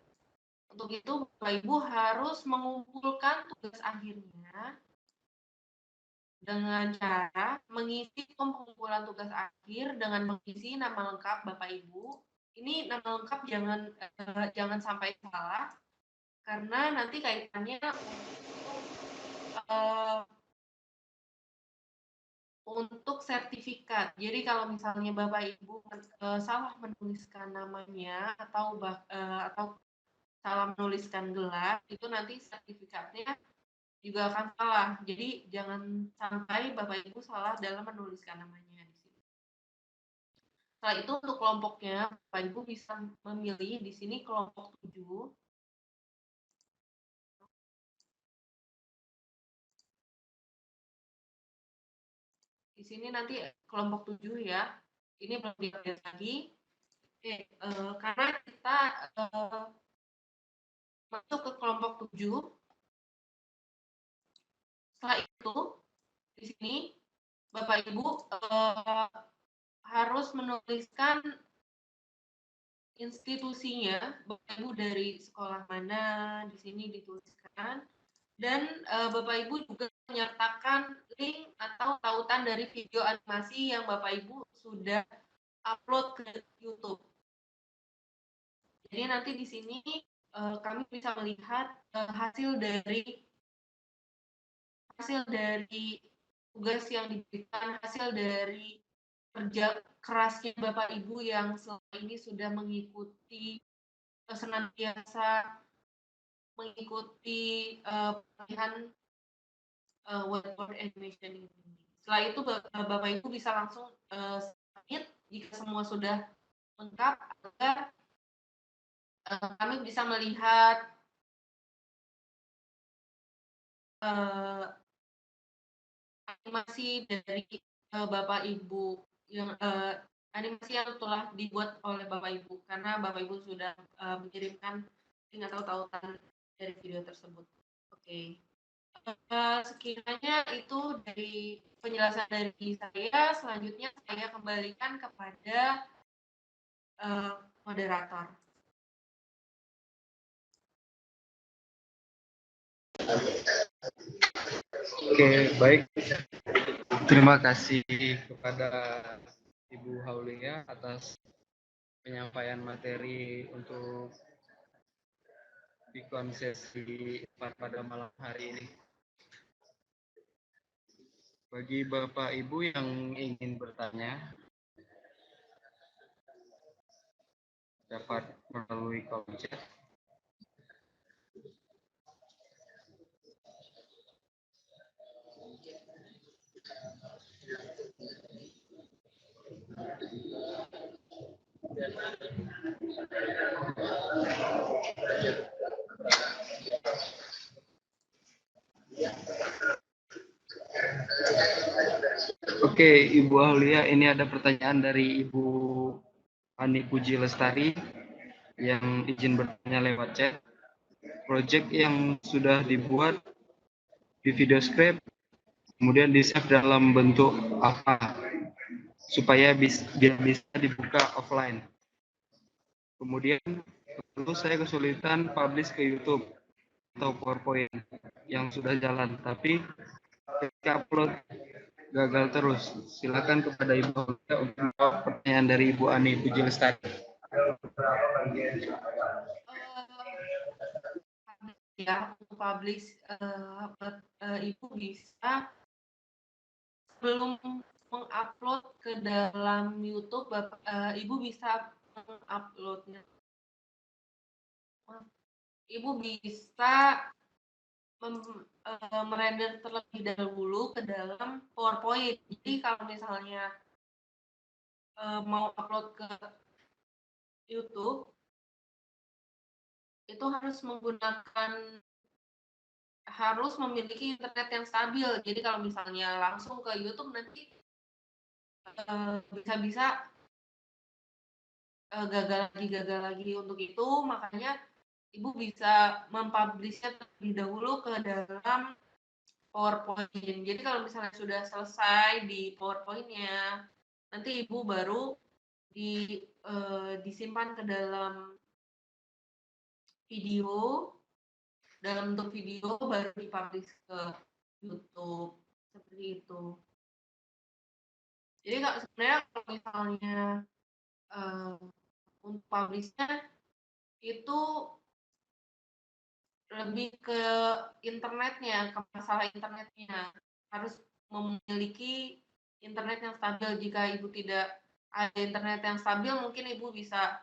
untuk itu Bapak Ibu harus mengumpulkan tugas akhirnya dengan cara mengisi form pengumpulan tugas akhir dengan mengisi nama lengkap Bapak Ibu. Ini nama lengkap jangan sampai salah, karena nanti kaitannya untuk sertifikat. Jadi kalau misalnya Bapak Ibu salah menuliskan namanya atau salah menuliskan gelar, itu nanti sertifikatnya juga akan salah. Jadi jangan sampai Bapak Ibu salah dalam menuliskan namanya di sini. Setelah itu untuk kelompoknya, Bapak Ibu bisa memilih di sini kelompok 7. Di sini nanti kelompok 7 ya. Ini belum diambil lagi. Oke, karena kita masuk ke kelompok 7. Setelah itu, di sini Bapak Ibu harus menuliskan institusinya, Bapak Ibu dari sekolah mana, di sini dituliskan. Dan Bapak Ibu juga menyertakan link atau tautan dari video animasi yang Bapak Ibu sudah upload ke YouTube. Jadi nanti di sini kami bisa melihat hasil dari tugas yang diberikan, hasil dari kerja kerasnya Bapak Ibu yang selama ini sudah mengikuti senantiasa mengikuti pelatihan whiteboard animation ini. Setelah itu Bapak Ibu bisa langsung submit jika semua sudah lengkap agar kami bisa melihat animasi dari Bapak Ibu yang animasi yang telah dibuat oleh Bapak Ibu karena Bapak Ibu sudah mengirimkan link atau tautan dari video tersebut. Oke. Sekiranya itu dari penjelasan dari saya, selanjutnya saya kembalikan kepada moderator. Oke, baik. Terima kasih kepada Ibu Haulia atas penyampaian materi untuk Bikon sesi pada malam hari ini. Bagi Bapak Ibu yang ingin bertanya, dapat melalui kolom chat. Oke, Ibu Aulia, ini ada pertanyaan dari Ibu Ani Puji Lestari yang izin bertanya lewat chat. Project yang sudah dibuat di video script kemudian di-save dalam bentuk apa supaya biar bisa dibuka offline. Kemudian terus saya kesulitan publish ke YouTube atau PowerPoint yang sudah jalan, tapi ketika upload gagal terus. Silakan kepada Ibu untuk menjawab pertanyaan dari Ibu Ani Puji Lestari. Ya, untuk publish Ibu bisa sebelum mengupload ke dalam YouTube, Ibu bisa menguploadnya. Ibu bisa merender terlebih dahulu ke dalam PowerPoint. Jadi kalau misalnya mau upload ke YouTube, itu harus memiliki internet yang stabil. Jadi kalau misalnya langsung ke YouTube nanti bisa-bisa gagal lagi. Untuk itu makanya Ibu bisa mempublishnya terlebih dahulu ke dalam PowerPoint. Jadi kalau misalnya sudah selesai di PowerPoint-nya, nanti Ibu baru disimpan ke dalam video, dalam bentuk video baru dipublish ke YouTube. Seperti itu. Jadi sebenarnya kalau misalnya untuk publish-nya itu lebih ke internetnya, ke masalah internetnya. Harus memiliki internet yang stabil. Jika Ibu tidak ada internet yang stabil, mungkin Ibu bisa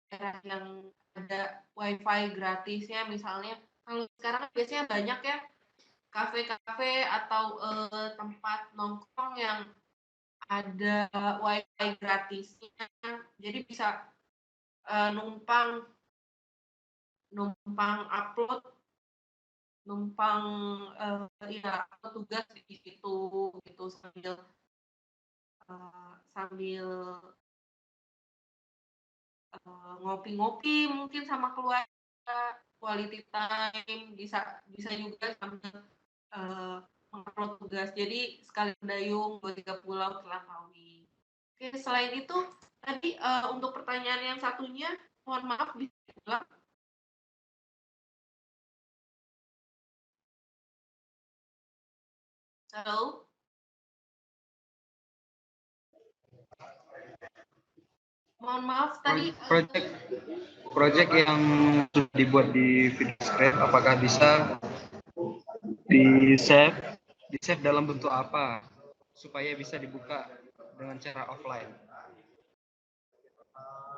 daerah yang ada wifi gratisnya, misalnya kalau sekarang biasanya banyak ya kafe-kafe atau tempat nongkrong yang ada wifi gratisnya, jadi bisa numpang upload, numpang ya tugas di situ gitu sambil ngopi-ngopi mungkin sama keluarga, quality time, bisa bisa juga sambil mengupload tugas. Jadi sekali dayung 2-3 pulau terlampaui. Oke, selain itu tadi untuk pertanyaan yang satunya, mohon maaf bisa diulang. Halo? Mohon maaf tadi Project yang sudah dibuat di VideoScript apakah bisa di save dalam bentuk apa supaya bisa dibuka dengan cara offline?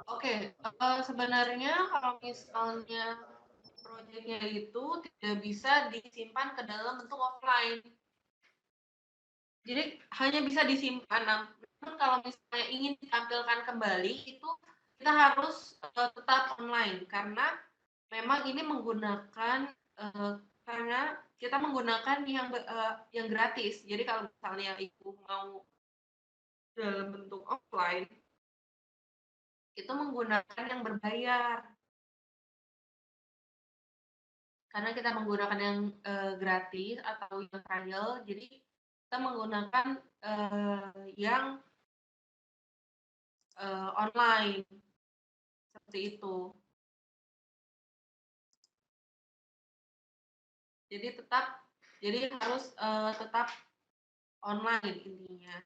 Oke, sebenarnya kalau misalnya proyeknya itu tidak bisa disimpan ke dalam bentuk offline. Jadi hanya bisa disimpan. Namun kalau misalnya ingin ditampilkan kembali itu kita harus tetap online karena memang ini menggunakan karena kita menggunakan yang gratis. Jadi kalau misalnya Ibu mau dalam bentuk offline itu menggunakan yang berbayar. Karena kita menggunakan yang gratis atau yang trial, jadi kita menggunakan yang online seperti itu. Jadi harus tetap online intinya.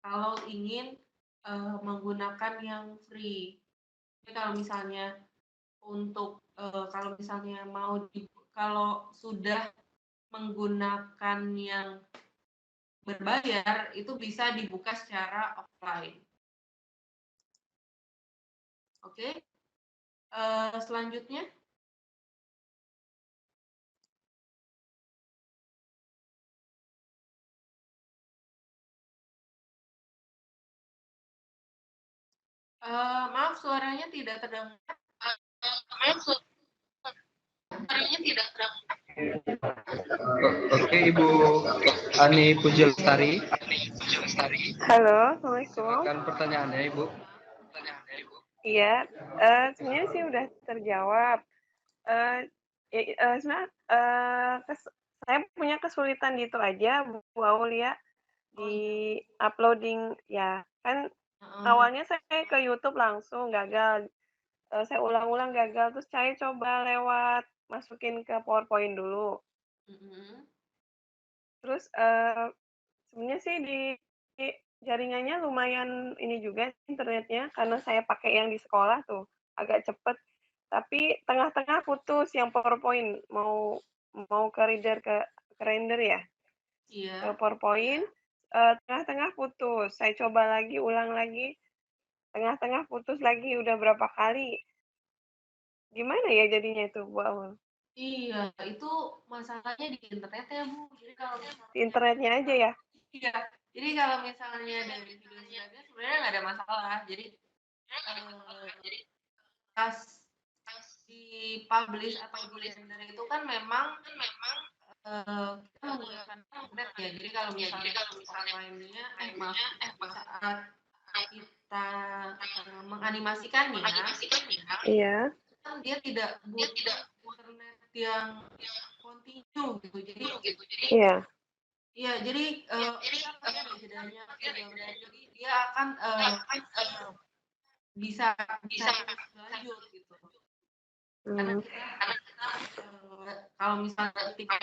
Kalau ingin menggunakan yang free. Jadi kalau misalnya kalau misalnya kalau sudah menggunakan yang berbayar itu bisa dibuka secara offline. Oke. Selanjutnya. Maaf suaranya tidak terdengar. Oke, Ibu Ani Pujalestari. Halo, Assalamualaikum. Silakan pertanyaannya, Ibu. Iya, sebenarnya sih udah terjawab. Sebenarnya saya punya kesulitan gitu aja, Bu Aulia, di uploading ya. Kan awalnya saya ke YouTube langsung gagal. Saya ulang-ulang gagal, terus saya coba lewat masukin ke PowerPoint dulu. Terus sebenarnya sih di jaringannya lumayan ini juga internetnya, karena saya pakai yang di sekolah tuh, agak cepet. Tapi tengah-tengah putus yang PowerPoint, mau ke render ya? Iya. Ke PowerPoint, tengah-tengah putus. Saya coba lagi, ulang lagi, tengah-tengah putus lagi, udah berapa kali. Gimana ya jadinya itu, Bu Aul? Iya, itu masalahnya di internet ya, Bu. Jadi kalau Di internetnya aja ya? Iya, jadi kalau misalnya dari video sebenarnya nggak ada masalah. Jadi pas di-publish atau di-render itu kan memang kita menggunakan internet ya. Jadi kalau misalnya offline-nya, saat kita menganimasikannya, Iya. kan dia tidak butuh internet yang continue gitu. Jadi Iya. iya, jadi ada jedanya. Jadi dia akan bisa lanjut gitu. Karena kita kalau misalnya TikTok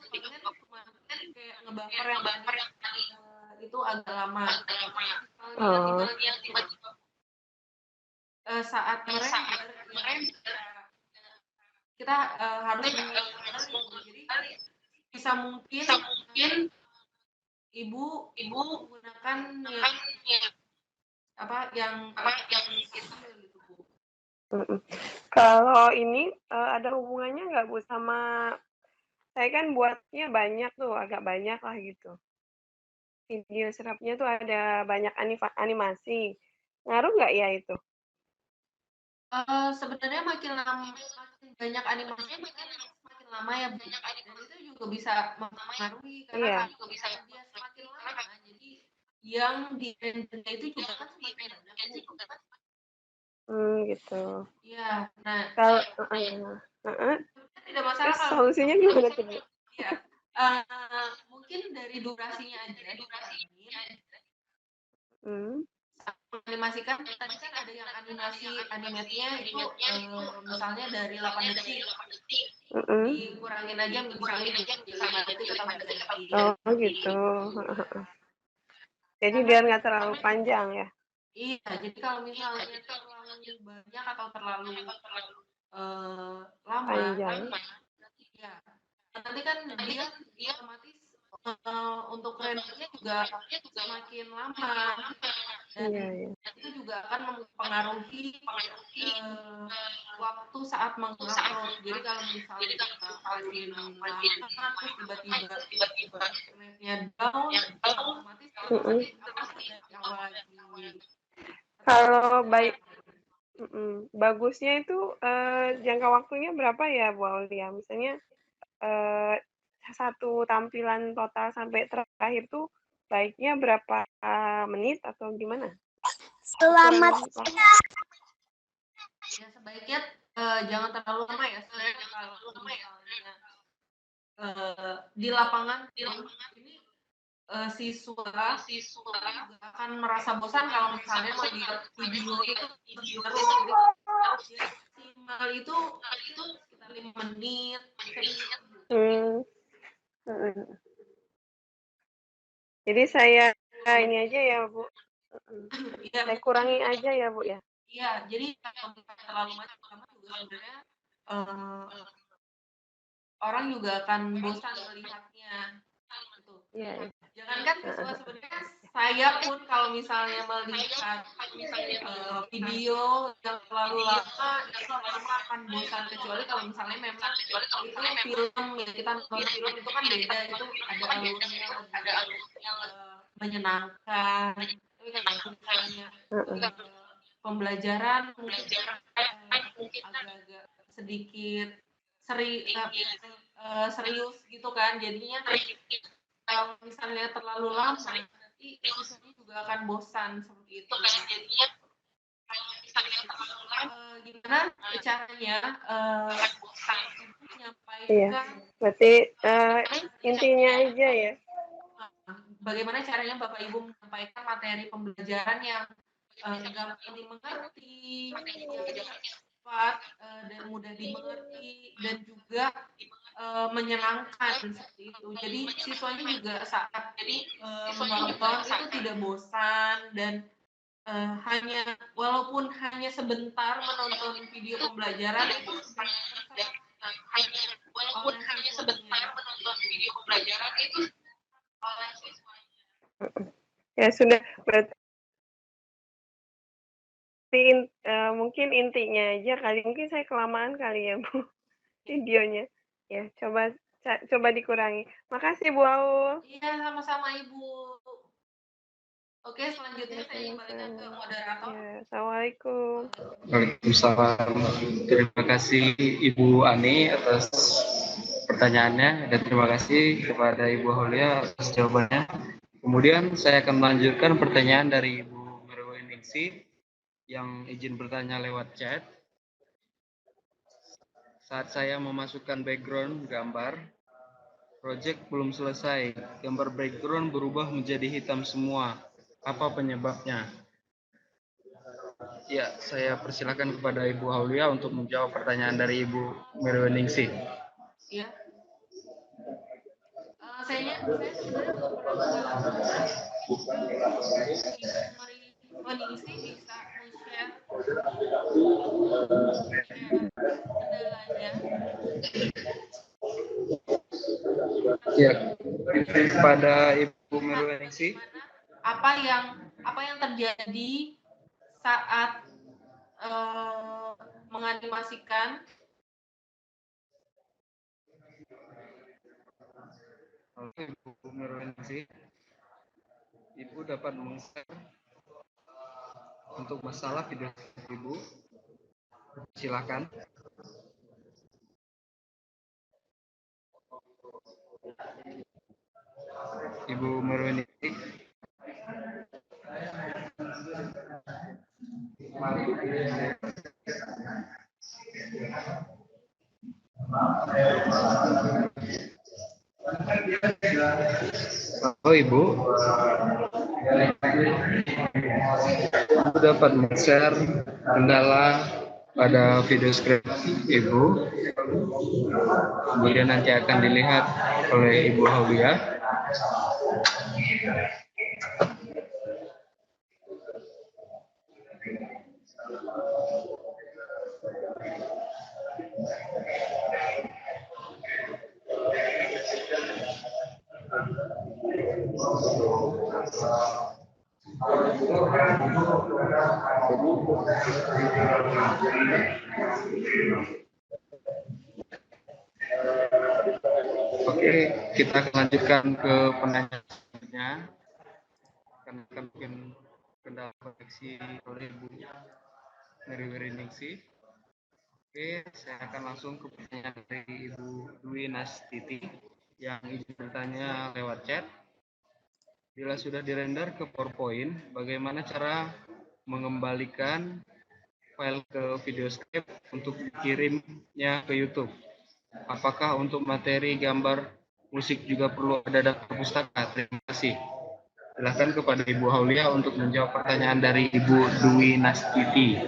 itu cuma kayak ngebuffer yang tadi itu agak lama. Misalnya tiba-tiba saat merender kita harus jadi bisa mungkin Ibu menggunakan yang itu gitu, Bu. Kalau ini ada hubungannya nggak Bu sama saya kan buatnya banyak tuh, agak banyak lah gitu. Video serapnya tuh ada banyak animasi. Ngaruh nggak ya itu? Sebenarnya makin banyak animasinya makin lama ya, Bu. Dan itu juga bisa mempengaruhi karena Iya. dia semakin lama, jadi yang di rendernya itu juga kan semakin banyak, Bu. Gitu. Iya. Nah, Kalau tidak masalah terus kalau solusinya gimana tuh, Bu? Iya. Mungkin dari durasinya aja dikurangin. Animasikan tadi kan ada yang animatnya itu misalnya dari 8 detik. Dikurangin aja misalnya jadi 5 detik atau 3 detik. Oh gitu. Jadi biar nggak terlalu panjang ya? Iya, jadi kalau misalnya terlalu banyak atau terlalu lama, Panjang. ya nanti kan dia otomatis untuk rendernya juga semakin lama dan itu juga akan mempengaruhi waktu saat mengupload. Jadi kalau misalnya kita makin lama terus tiba-tiba internetnya down, otomatis dari awal lagi. Kalau baik bagusnya itu jangka waktunya berapa ya Bu Aulia? Misalnya satu tampilan total sampai terakhir tuh baiknya berapa menit atau gimana? Selamat ya sebaiknya jangan terlalu lama ya. Sebenarnya kalau misalnya di lapangan ini siswa juga akan merasa bosan kalau misalnya melihat video itu terus. Jadi maksimal itu sekitar 5 menit. Jadi saya ini aja ya Bu. Saya kurangi aja ya Bu ya. Iya, jadi kalau terlalu lama juga sebenarnya orang juga akan bosan melihatnya. Gitu. Iya. Jangankan siswa, sebenarnya saya pun kalau misalnya melihat video yang terlalu lama, itu lama akan bosan, kecuali kalau misalnya memang itu film ya, kita nonton film itu kan beda, itu ada alurnya menyenangkan. Tapi kalau misalnya pembelajaran mungkin agak-agak sedikit serius gitu kan, jadinya kalau misalnya terlalu lama nanti siswanya juga akan bosan seperti itu. Gimana caranya menyampaikan? Iya, berarti intinya aja ya. Bagaimana caranya Bapak Ibu menyampaikan materi pembelajaran yang gampang dimengerti, yang cepat dan mudah dimengerti, dan juga menyenangkan seperti itu. Jadi siswanya juga saat menonton itu tidak bosan dan walaupun hanya sebentar menonton video pembelajaran itu Ya sudah, berarti mungkin intinya aja kali, mungkin saya kelamaan kali ya Bu videonya. Ya coba dikurangi. Makasih Bu Aul. Iya, sama-sama Ibu. Oke, selanjutnya saya kembalikan ke moderator. Ya, Assalamualaikum. Waalaikumsalam. Terima kasih Ibu Ani atas pertanyaannya dan terima kasih kepada Ibu Aulia atas jawabannya. Kemudian saya akan melanjutkan pertanyaan dari Ibu Merweningsi yang izin bertanya lewat chat. Saat saya memasukkan background gambar, project belum selesai. Gambar background berubah menjadi hitam semua. Apa penyebabnya? Ya, saya persilakan kepada Ibu Aulia untuk menjawab pertanyaan dari Ibu Merweningsi. Iya. Saya sebenarnya belum pernah mengalami. Ibu Merweningsi bisa men-share kendalanya. Ya, kepada Ibu Merweningsi, apa yang terjadi saat menganimasikan. Oke, Ibu Merweningsi, Ibu dapat meng-share untuk masalah video Ibu. Silakan. Ibu Merweningsi. Oh, Ibu. Ibu dapat men-share kendala pada video script Ibu. Kemudian nanti akan dilihat oleh Ibu Haulia. Oke, kita akan lanjutkan ke penanya. Karena mungkin kendala koneksi oleh Ibu Merweningsi. Oke, saya akan langsung ke pertanyaan dari Ibu Dwi Nastiti yang izin bertanya lewat chat. Bila sudah dirender ke PowerPoint, bagaimana cara mengembalikan file ke video script untuk dikirimnya ke YouTube? Apakah untuk materi gambar musik juga perlu ada daftar pustaka? Terima kasih. Silakan kepada Ibu Haulia untuk menjawab pertanyaan dari Ibu Dwi Nastiti.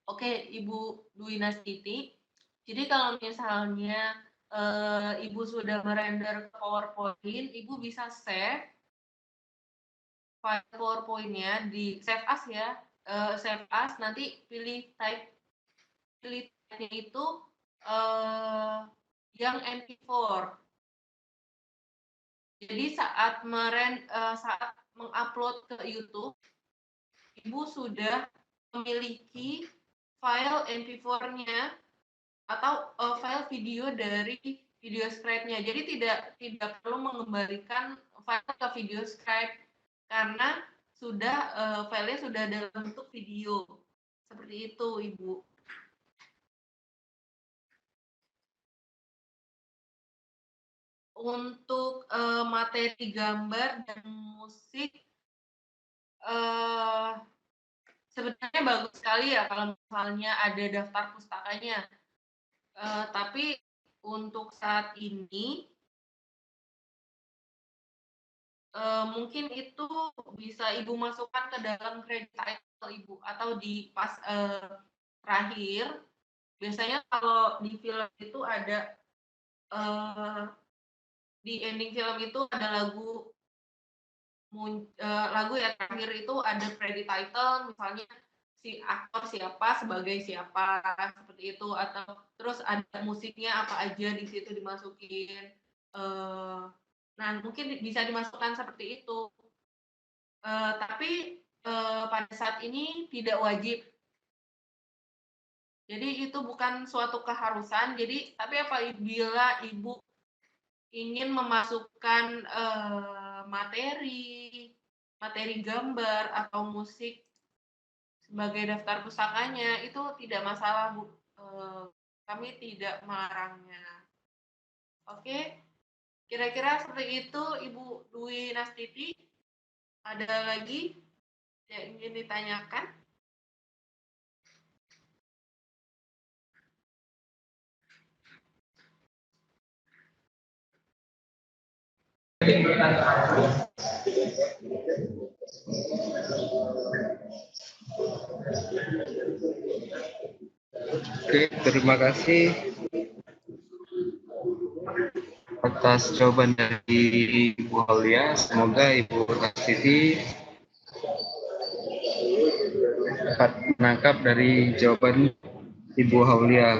Oke, Ibu Dwi Nastiti. Jadi kalau misalnya Ibu sudah merender PowerPoint, Ibu bisa save file PowerPoint-nya di save as ya. Save as, nanti pilih type-nya itu yang MP4. Jadi saat mengupload ke YouTube, Ibu sudah memiliki file MP4-nya atau file video dari video scribe-nya. Jadi tidak perlu mengembalikan file ke video scribe karena filenya sudah dalam bentuk video. Seperti itu, Ibu. Untuk materi gambar dan musik sebenarnya bagus sekali ya kalau misalnya ada daftar pustakanya. Tapi untuk saat ini mungkin itu bisa Ibu masukkan ke dalam credit title Ibu atau di pas terakhir. Biasanya kalau di film itu ada di ending film itu ada lagu ya, terakhir itu ada credit title, misalnya si aktor siapa sebagai siapa seperti itu, atau terus ada musiknya apa aja di situ dimasukin. Nah, mungkin bisa dimasukkan seperti itu. Tapi pada saat ini tidak wajib. Jadi itu bukan suatu keharusan. Jadi tapi apabila Ibu ingin memasukkan materi gambar atau musik sebagai daftar pustakanya, itu tidak masalah, Bu. Kami tidak melarangnya. Oke, kira-kira seperti itu, Ibu Dwi Nastiti. Ada lagi yang ingin ditanyakan? Oke, terima kasih atas jawaban dari Ibu Haulia. Semoga Ibu Nastiti dapat menangkap dari jawaban Ibu Haulia.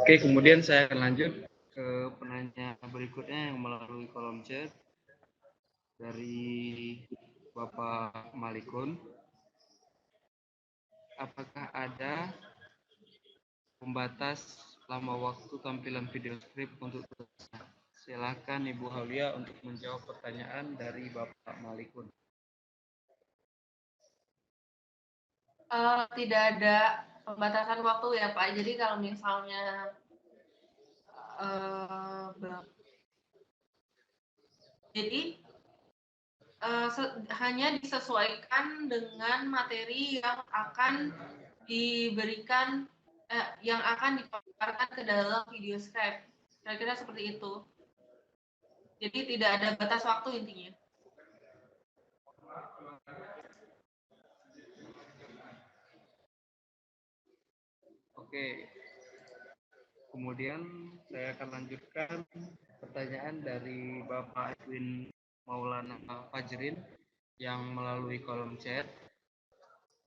Oke, kemudian saya akan lanjut ke penanya berikutnya yang melalui kolom chat dari Bapak Malikun. Apakah ada pembatas lama waktu tampilan video strip untuk tulisan? Silakan Ibu Haulia untuk menjawab pertanyaan dari Bapak Malikun. Tidak ada pembatasan waktu ya Pak. Jadi kalau misalnya jadi hanya disesuaikan dengan materi yang akan diberikan, yang akan dipaparkan ke dalam video script. Kira-kira seperti itu. Jadi tidak ada batas waktu intinya. Oke. Kemudian saya akan lanjutkan pertanyaan dari Bapak Edwin Maulana Fajrin yang melalui kolom chat.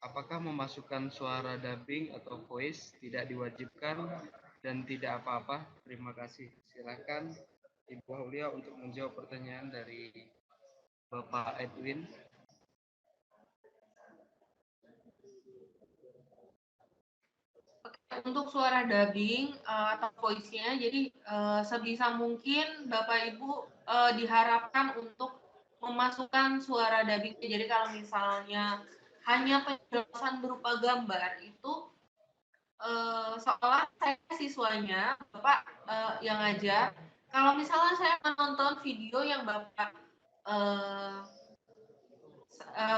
Apakah memasukkan suara dubbing atau voice tidak diwajibkan dan tidak apa-apa? Terima kasih. Silakan Ibu Haulia untuk menjawab pertanyaan dari Bapak Edwin. Untuk suara dubbing atau voice-nya, jadi sebisa mungkin Bapak Ibu diharapkan untuk memasukkan suara dubbing. Jadi kalau misalnya hanya penjelasan berupa gambar itu seolah saya siswanya, Bapak yang ngajar. Kalau misalnya saya menonton video yang Bapak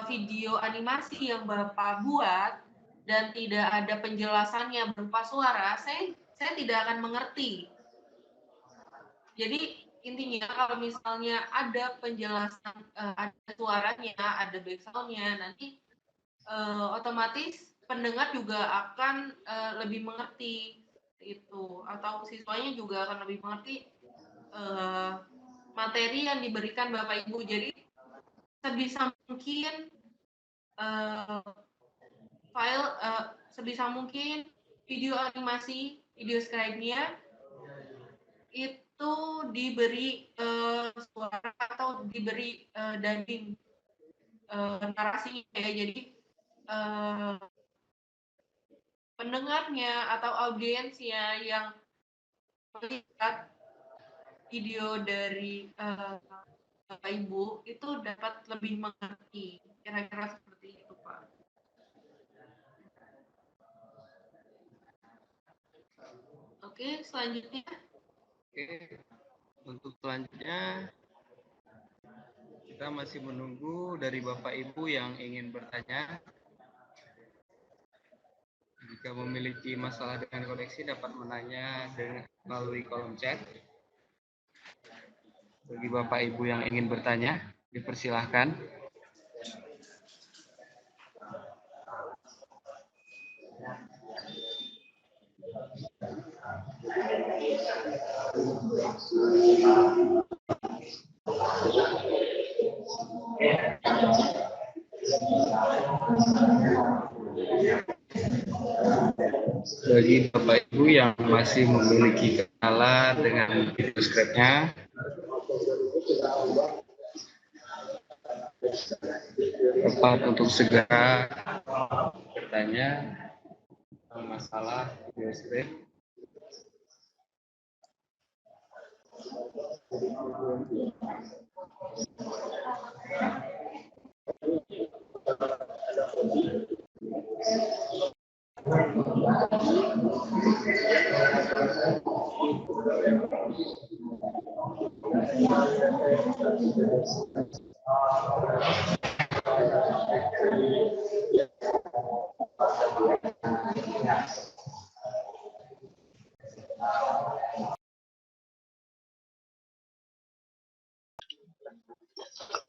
video animasi yang Bapak buat dan tidak ada penjelasannya berupa suara, saya tidak akan mengerti. Jadi intinya kalau misalnya ada penjelasan, ada suaranya, ada background-nya, nanti otomatis pendengar juga akan lebih mengerti itu, atau siswanya juga akan lebih mengerti materi yang diberikan Bapak Ibu. Jadi sebisa mungkin file sebisa mungkin video animasi, video scribe-nya itu diberi suara atau diberi dubbing narasinya ya. Jadi pendengarnya atau audiensnya yang melihat video dari Bapak Ibu itu dapat lebih mengerti. Kira-kira seperti itu, Pak. Oke, selanjutnya. Oke, untuk selanjutnya kita masih menunggu dari Bapak Ibu yang ingin bertanya. Jika memiliki masalah dengan koneksi dapat menanya melalui kolom chat. Bagi Bapak Ibu yang ingin bertanya, dipersilahkan. Bagi Bapak Ibu yang masih memiliki kendala dengan video script-nya, tepat untuk segera bertanya tentang masalah video script.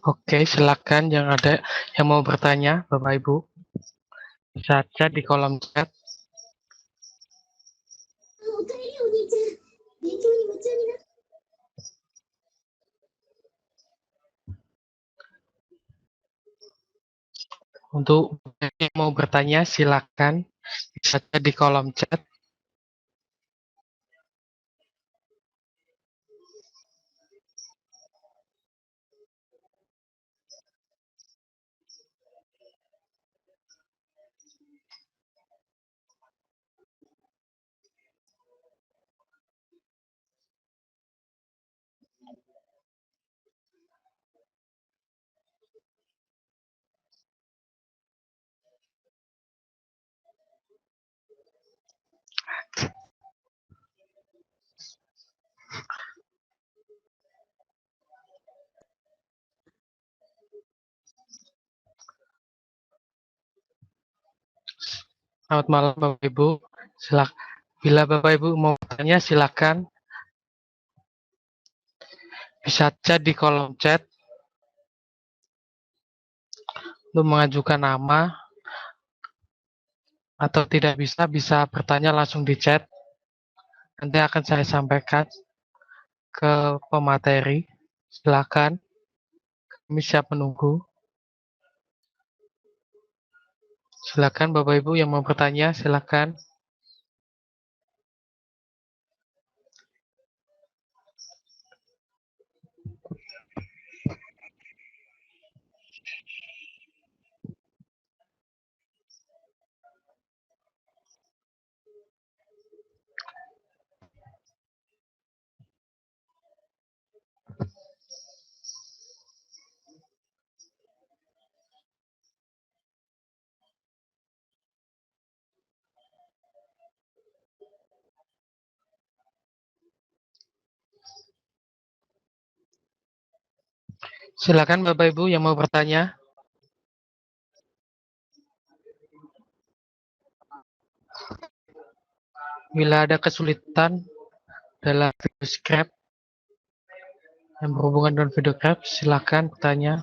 Oke, silakan yang ada yang mau bertanya, Bapak Ibu. Bisa chat di kolom chat. Untuk yang mau bertanya, silakan bisa di kolom chat. Selamat malam Bapak Ibu. Bila Bapak Ibu mau bertanya, silakan bisa chat di kolom chat untuk mengajukan nama, atau tidak bisa bertanya langsung di chat. Nanti akan saya sampaikan ke pemateri. Silakan, kami siap menunggu. Silakan Bapak Ibu yang mau bertanya, silakan. Silakan Bapak Ibu yang mau bertanya. Bila ada kesulitan dalam video script yang berhubungan dengan video script, silakan bertanya.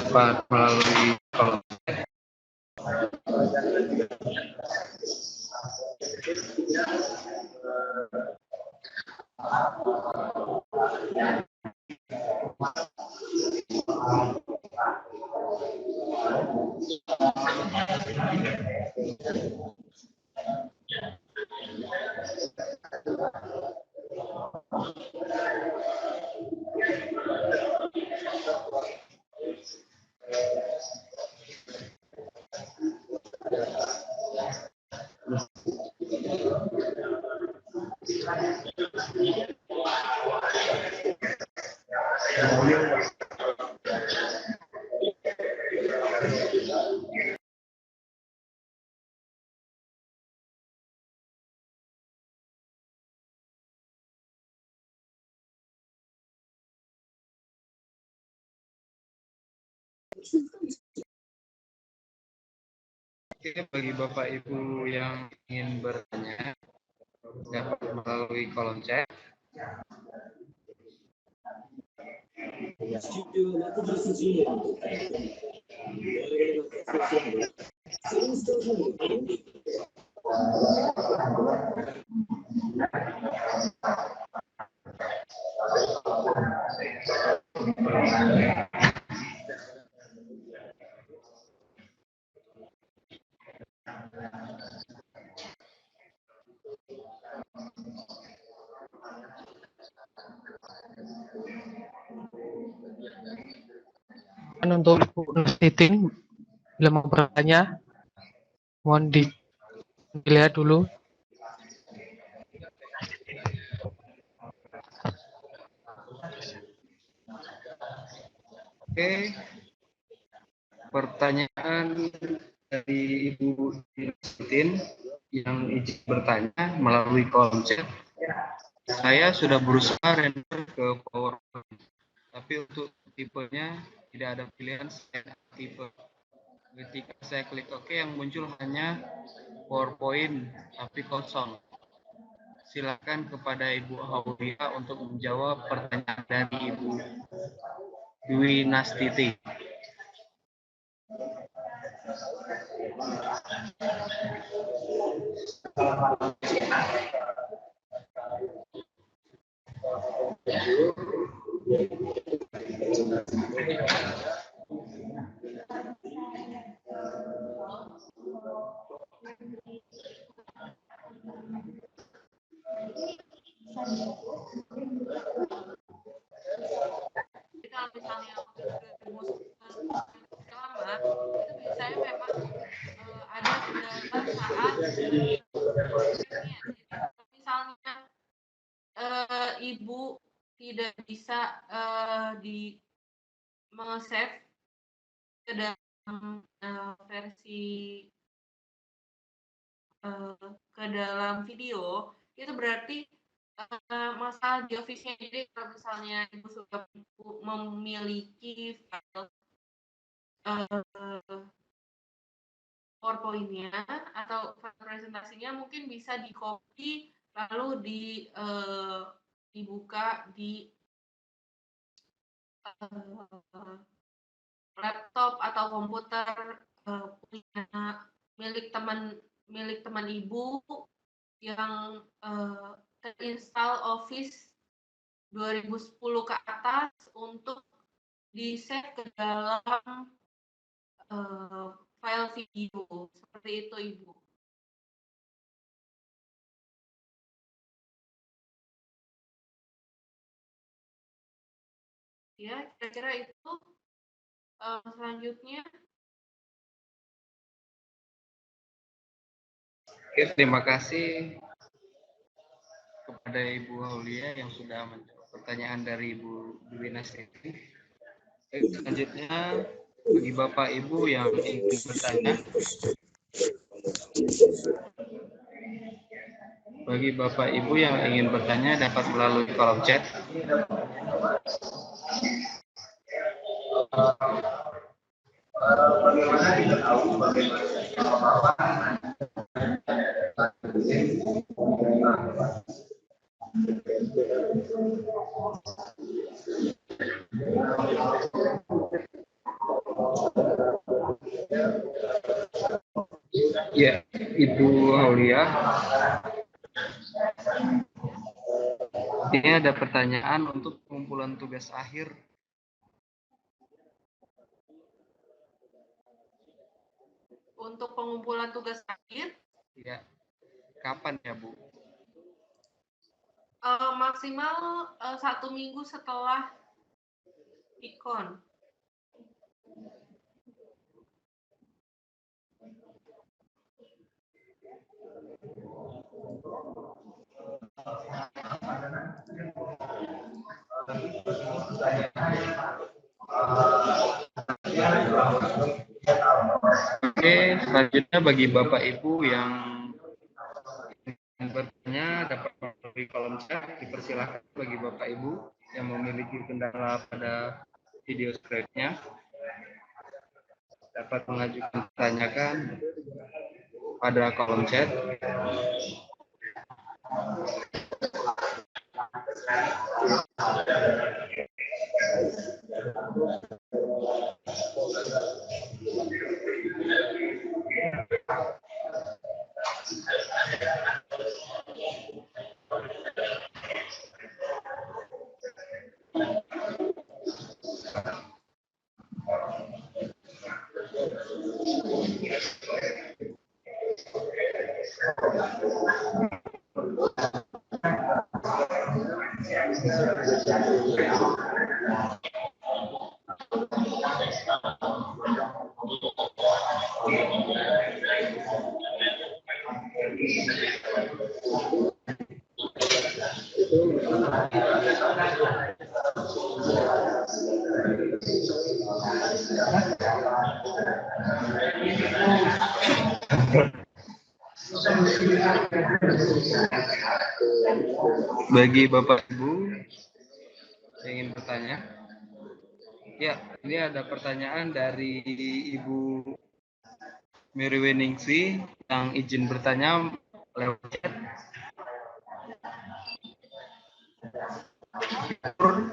dapat melalui kolom Oke, bagi Bapak Ibu yang ingin bertanya dapat melalui kolom chat. Dan untuk Ibu Titin, bila mau bertanya, mohon dilihat dulu. Oke, pertanyaan dari Ibu Titin yang izin bertanya melalui kolom chat. Saya sudah berusaha render ke PowerPoint, tapi untuk tipe hasilnya tidak ada pilihan slide tipe. Ketika saya klik OK, yang muncul hanya PowerPoint tapi kosong. Silakan kepada Ibu Aulia untuk menjawab pertanyaan dari Ibu Dwi Nastiti. Kalau misalnya waktu 2019 lama, itu biasanya memang ada kendala saat misalnya ibu tidak bisa di save ke dalam versi ke dalam video, itu berarti masalah di office-nya. Jadi kalau misalnya ibu sudah memiliki file PowerPoint-nya atau file presentasinya, mungkin bisa di copy lalu dibuka di laptop atau komputer milik teman ibu yang terinstall Office 2010 ke atas untuk di-save ke dalam file video. Seperti itu, Ibu. Ya, kira-kira itu. Selanjutnya. Oke, terima kasih kepada Ibu Aulia yang sudah menjawab pertanyaan dari Ibu Dwi Nastiti. Selanjutnya, bagi Bapak Ibu yang ingin bertanya, dapat melalui kolom chat. Ya, Ibu Aulia, ini ada pertanyaan untuk pengumpulan tugas akhir. Untuk pengumpulan tugas akhir? Ya, kapan ya, Bu? Maksimal 1 minggu setelah Pikon. Oke, selanjutnya bagi Bapak Ibu yang bertanya dapat melalui kolom chat. Dipersilakan bagi Bapak Ibu yang memiliki kendala pada video slide-nya dapat mengajukan pertanyaan pada kolom chat. Bagi Bapak Ibu yang ingin bertanya, Ya, ini ada pertanyaan dari Ibu Mary Weningsi yang izin bertanya lewat chat.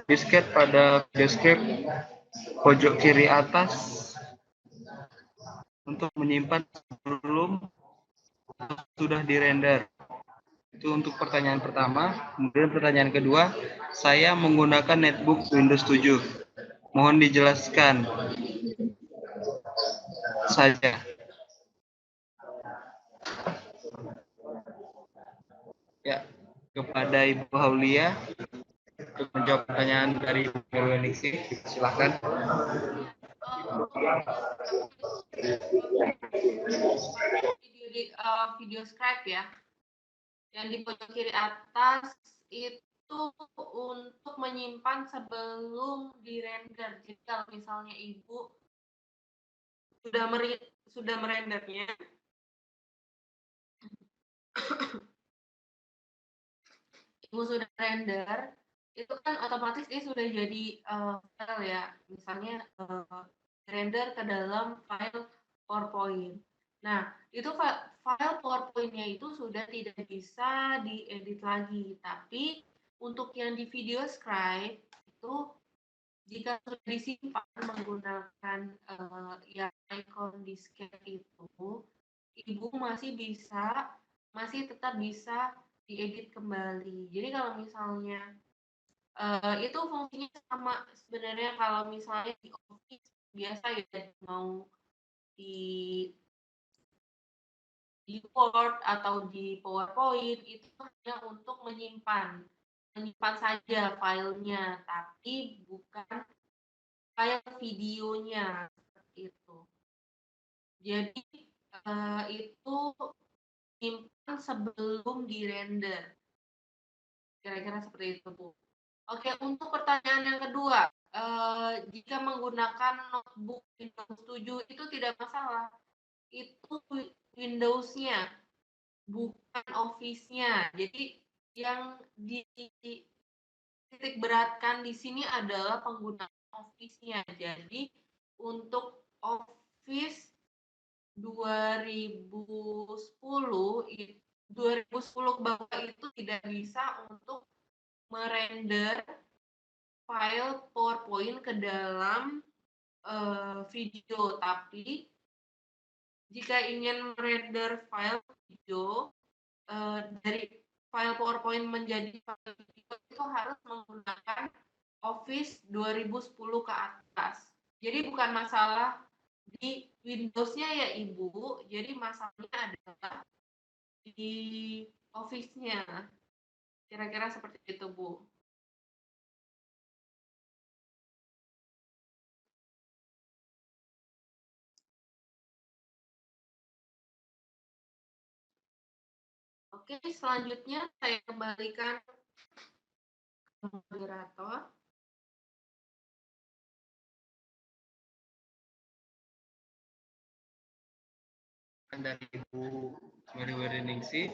Disket pada videoscape pojok kiri atas untuk menyimpan sebelum sudah dirender. Itu untuk pertanyaan pertama. Kemudian pertanyaan kedua, saya menggunakan netbook Windows 7. Mohon dijelaskan saja. Ya, kepada Ibu Haulia untuk menjawab pertanyaan dari Ibu Weningsi, silakan. Video scribe ya, yang di pojok kiri atas itu untuk menyimpan sebelum dirender. Jadi kalau misalnya ibu sudah merendernya, ibu sudah render, itu kan otomatis dia sudah jadi file ya, misalnya render ke dalam file PowerPoint. Nah, itu file PowerPoint-nya itu sudah tidak bisa diedit lagi, tapi untuk yang di video scribe itu jika sudah disimpan menggunakan yang icon disket itu, ibu masih tetap bisa diedit kembali. Jadi kalau misalnya itu fungsinya sama sebenarnya kalau misalnya di Office biasa ya mau di Word atau di PowerPoint itu hanya untuk menyimpan saja filenya, tapi bukan file videonya seperti itu. Jadi itu simpan sebelum dirender. Kira-kira seperti itu, Bu. Oke, untuk pertanyaan yang kedua, jika menggunakan notebook Windows 7 itu tidak masalah. Itu Windows-nya, bukan Office-nya. Jadi yang titik beratkan di sini adalah penggunaan Office-nya. Jadi untuk Office 2010 ke bawah itu tidak bisa untuk merender file PowerPoint ke dalam video, tapi jika ingin merender file video dari file PowerPoint menjadi file video itu harus menggunakan Office 2010 ke atas. Jadi bukan masalah di Windows-nya ya Ibu, jadi masalahnya adalah di Office-nya. Kira-kira seperti itu, Bu. Oke, selanjutnya saya kembalikan ke moderator. Dari Ibu Mary Weningsi.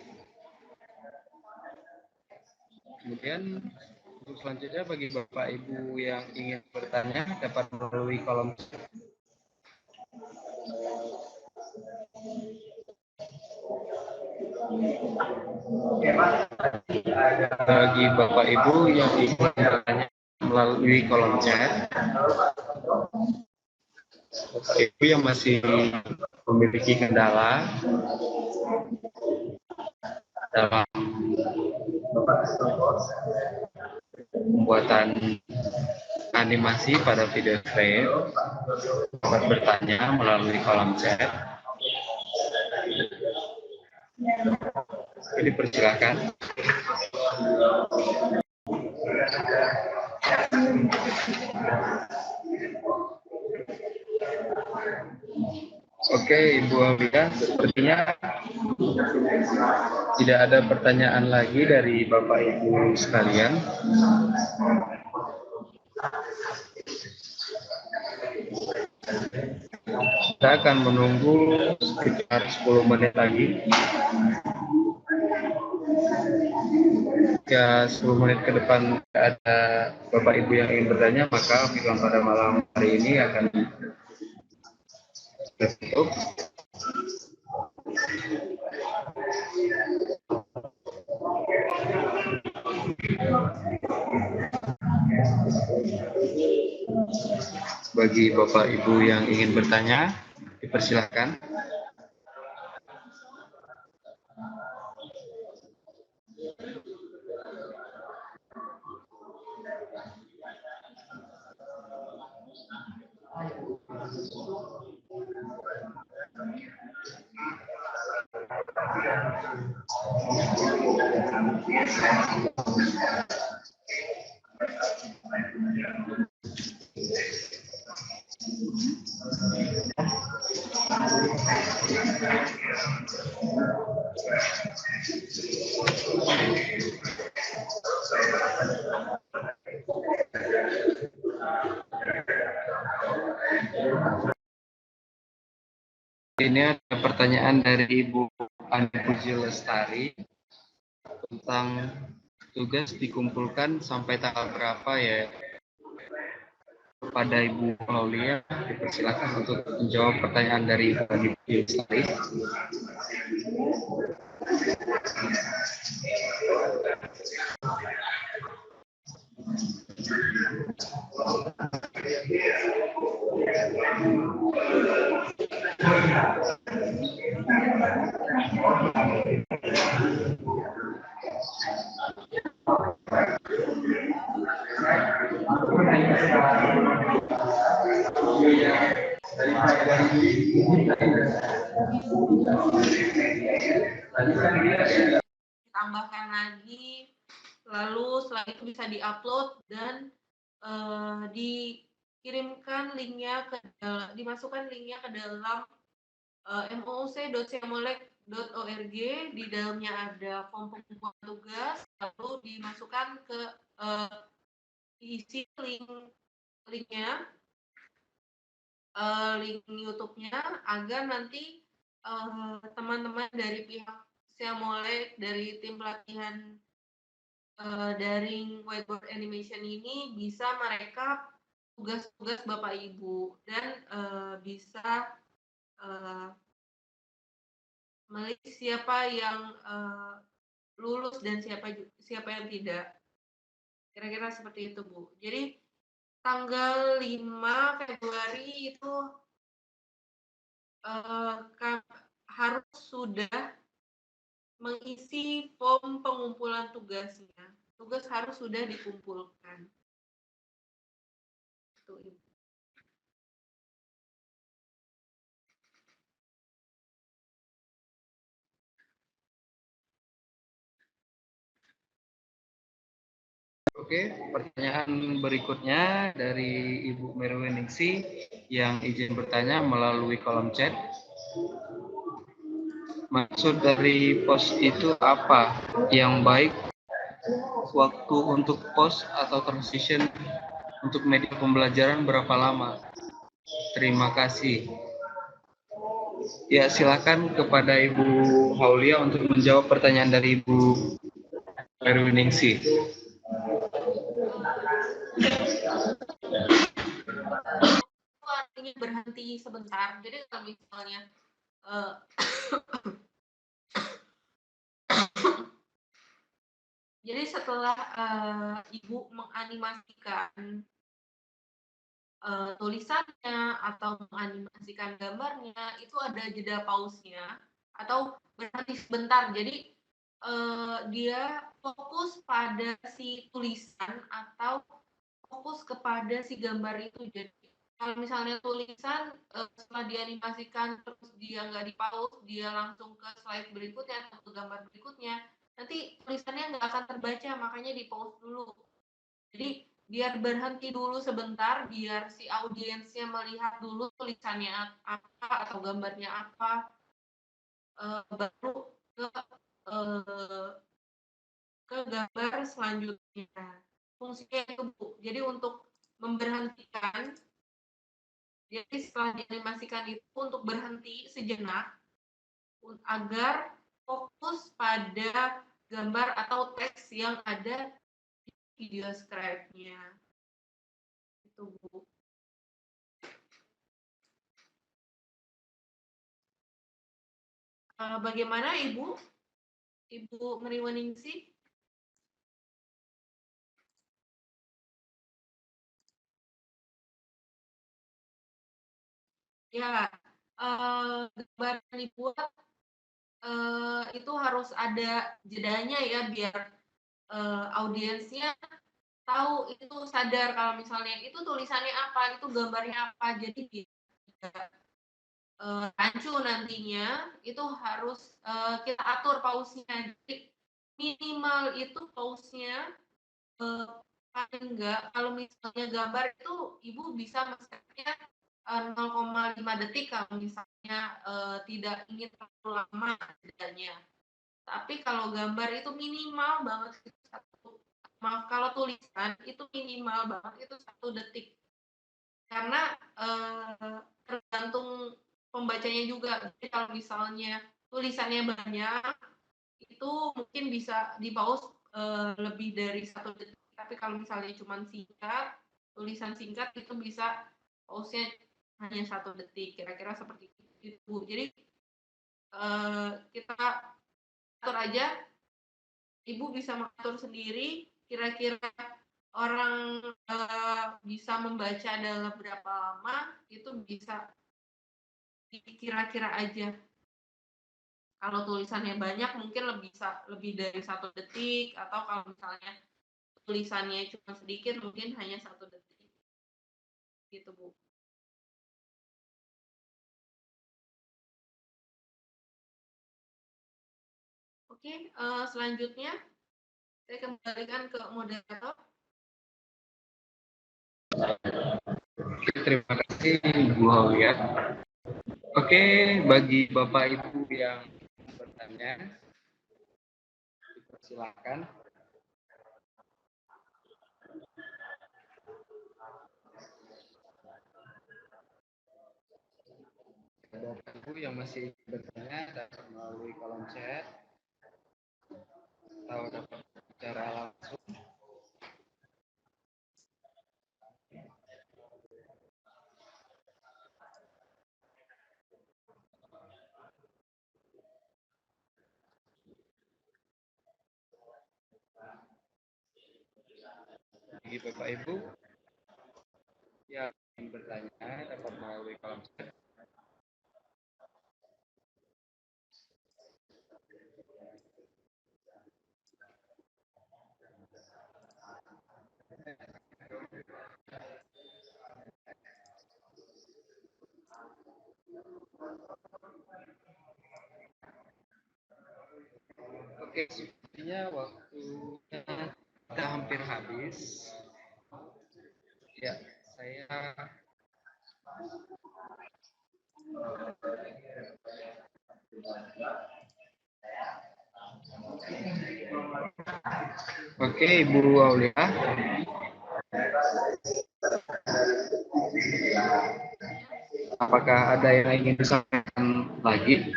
Kemudian untuk selanjutnya bagi Bapak Ibu yang ingin bertanya dapat melalui kolom chat. Bagi Bapak Ibu yang ingin bertanya melalui kolom chat, Bapak Ibu yang masih memiliki kendala dalam pembuatan animasi pada video frame dapat bertanya melalui kolom chat. Dipersilakan. Oke, Ibu Haulia, sepertinya tidak ada pertanyaan lagi dari Bapak Ibu sekalian. Kita akan menunggu sekitar 10 menit lagi. Jika 10 menit ke depan tidak ada Bapak Ibu yang ingin bertanya, maka film pada malam hari ini akan tutup. Bagi Bapak Ibu yang ingin bertanya, dipersilakan. Ini ada pertanyaan dari Ibu Ani Puji Lestari tentang tugas dikumpulkan sampai tanggal berapa ya. Kepada Ibu Aulia, dipersilakan untuk menjawab pertanyaan dari Ibu Ani Puji Lestari. Tambahkan lagi, lalu setelah itu bisa diupload dan dikirimkan linknya dimasukkan linknya ke dalam mooc.siamolek.org. Di dalamnya ada form pengumpulan tugas, lalu dimasukkan ke diisi linknya, link YouTube-nya, agar nanti teman-teman dari pihak Siamolek, dari tim pelatihan daring whiteboard animation ini bisa merekap tugas-tugas Bapak Ibu dan bisa melihat siapa yang lulus dan siapa yang tidak. Kira-kira seperti itu, Bu. Jadi tanggal 5 Februari itu harus sudah mengisi form pengumpulan tugasnya. Tugas harus sudah dikumpulkan. Itu, Ibu. Oke, pertanyaan berikutnya dari Ibu Merweningsi yang izin bertanya melalui kolom chat. Maksud dari pos itu apa? Yang baik waktu untuk pos atau transition untuk media pembelajaran berapa lama? Terima kasih. Ya, silakan kepada Ibu Haulia untuk menjawab pertanyaan dari Ibu Merweningsi. Artinya berhenti sebentar. Jadi kalau misalnya jadi setelah Ibu menganimasikan tulisannya atau menganimasikan gambarnya, itu ada jeda pause-nya atau berhenti sebentar. Jadi dia fokus pada si tulisan atau fokus kepada si gambar itu. Jadi kalau misalnya tulisan setelah dianimasikan terus dia nggak di pause, dia langsung ke slide berikutnya atau ke gambar berikutnya, nanti tulisannya nggak akan terbaca, makanya di pause dulu. Jadi biar berhenti dulu sebentar, biar si audiensnya melihat dulu tulisannya apa atau gambarnya apa, baru ke gambar selanjutnya. Fungsinya itu, Bu. Jadi untuk memberhentikan, jadi setelah dianimasikan itu untuk berhenti sejenak agar fokus pada gambar atau teks yang ada video scribe-nya. Itu, Bu. Bagaimana Ibu? Ibu Meriwaningsih? Ya, gambar yang dibuat itu harus ada jedanya ya biar audiensnya tahu, itu sadar kalau misalnya itu tulisannya apa, itu gambarnya apa. Jadi tidak rancu nantinya, itu harus kita atur pausnya. Jadi minimal itu pausnya paling enggak kalau misalnya gambar itu Ibu bisa men-setnya 0,5 detik kalau misalnya tidak ingin terlalu lama jedanya. Tapi kalau gambar itu minimal banget itu maaf, kalau tulisan itu minimal banget itu 1 detik. Karena tergantung pembacanya juga. Jadi kalau misalnya tulisannya banyak, itu mungkin bisa di-pause lebih dari 1 detik. Tapi kalau misalnya cuma singkat, tulisan singkat itu bisa pause-nya hanya 1 detik, kira-kira seperti itu. Jadi kita atur aja, Ibu bisa mengatur sendiri, kira-kira orang bisa membaca dalam berapa lama, itu bisa kira-kira aja. Kalau tulisannya banyak mungkin lebih dari 1 detik, atau kalau misalnya tulisannya cuma sedikit mungkin hanya 1 detik. Gitu, Bu. Oke, selanjutnya saya kembalikan ke moderator. Terima kasih Bu Aulia. Oke, bagi Bapak Ibu yang bertanya, silakan. Bapak Ibu yang masih bertanya dapat melalui kolom chat atau dapat bicara langsung. Bagi Bapak Ibu yang ingin bertanya dapat melalui kolom chat. Oke, sepertinya waktunya kita hampir habis. Ya, saya Oke, Ibu Aulia. Apakah ada yang ingin disampaikan lagi?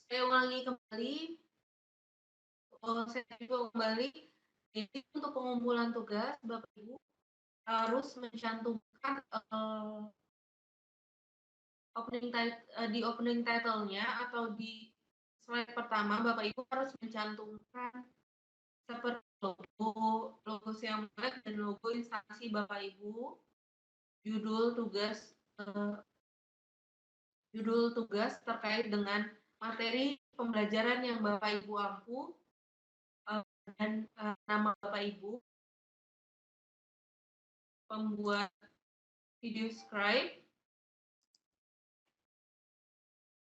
Saya ulangi kembali. Jadi untuk pengumpulan tugas, Bapak Ibu harus mencantumkan di opening title-nya atau di slide pertama, Bapak Ibu harus mencantumkan seperti logo Siang Melek dan logo instansi Bapak Ibu, judul tugas terkait dengan materi pembelajaran yang Bapak Ibu ampu, dan nama Bapak Ibu, pembuat video scribe,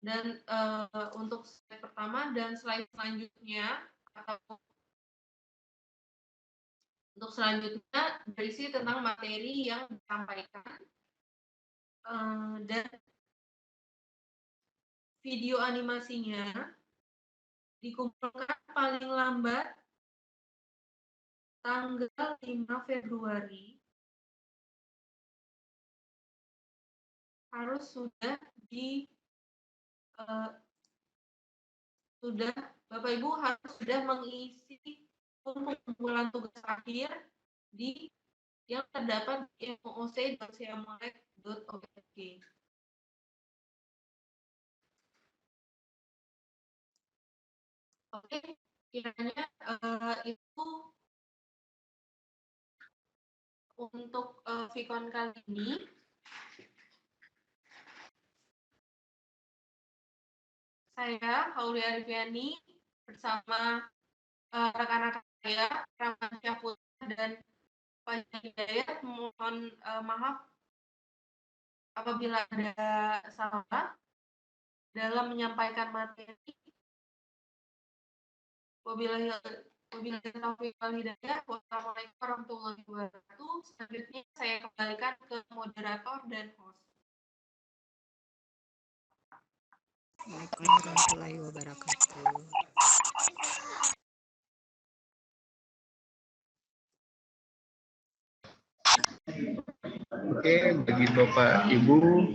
dan untuk slide pertama dan slide selanjutnya atau untuk selanjutnya berisi tentang materi yang disampaikan, dan video animasinya dikumpulkan paling lambat tanggal 5 Februari harus sudah sudah Bapak Ibu harus sudah mengisi pengumpulan tugas akhir di yang terdapat di mooc.siamolek.org. Oke, kiranya itu untuk Vicon kali ini. Saya, Aulia Arifiani, bersama rekan-rekan saya, Rahman Syahputra dan Pak Hidayat, mohon maaf apabila ada salah dalam menyampaikan materi. Wabillahi taufiq wal hidayah. Wassalamualaikum warahmatullahi wabarakatuh. Selanjutnya saya kembalikan ke moderator dan host. Waalaikumsalam warahmatullahi wabarakatuh. Oke, bagi Bapak Ibu,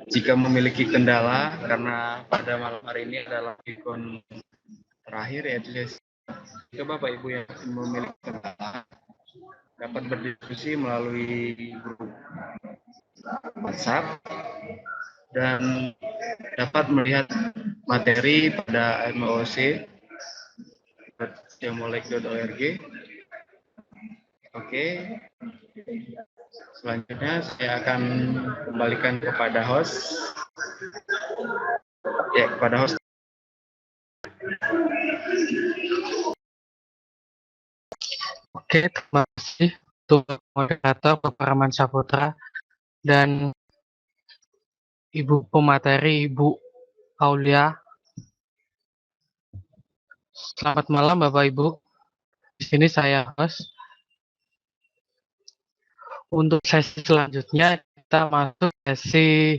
jika memiliki kendala karena pada malam hari ini adalah Vicon terakhir ya, jika Bapak Ibu yang memiliki kendala dapat berdiskusi melalui grup WhatsApp dan dapat melihat materi pada mooc.siamolek.org. Oke, selanjutnya saya akan kembalikan kepada host. Ya, kepada host. Oke, terima kasih untuk moderator Bapak Rahman Syahputra dan Ibu pemateri Ibu Aulia. Selamat malam Bapak Ibu. Di sini saya host. Untuk sesi selanjutnya kita masuk sesi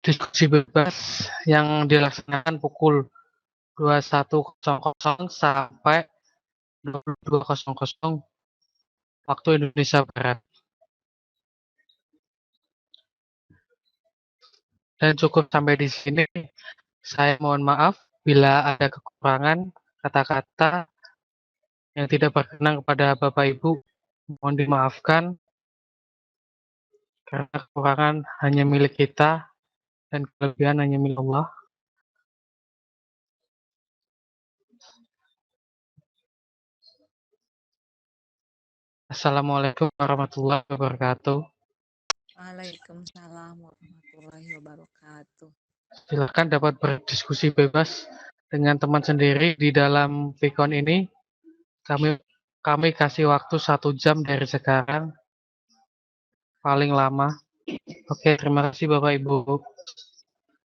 diskusi bebas yang dilaksanakan pukul 21.00 sampai 22.00 waktu Indonesia Barat. Dan cukup sampai di sini. Saya mohon maaf bila ada kekurangan kata-kata yang tidak berkenan kepada Bapak Ibu. Mohon dimaafkan karena kekurangan hanya milik kita dan kelebihan hanya milik Allah. Assalamualaikum warahmatullahi wabarakatuh. Waalaikumsalam warahmatullahi wabarakatuh. Silakan dapat berdiskusi bebas dengan teman sendiri di dalam Vicon ini. Kami kasih waktu 1 jam dari sekarang, paling lama. Oke, terima kasih Bapak Ibu.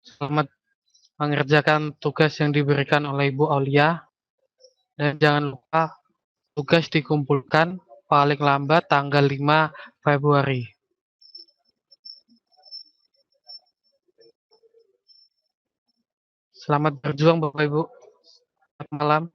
Selamat mengerjakan tugas yang diberikan oleh Ibu Aulia. Dan jangan lupa tugas dikumpulkan paling lambat tanggal 5 Februari. Selamat berjuang Bapak Ibu. Selamat malam.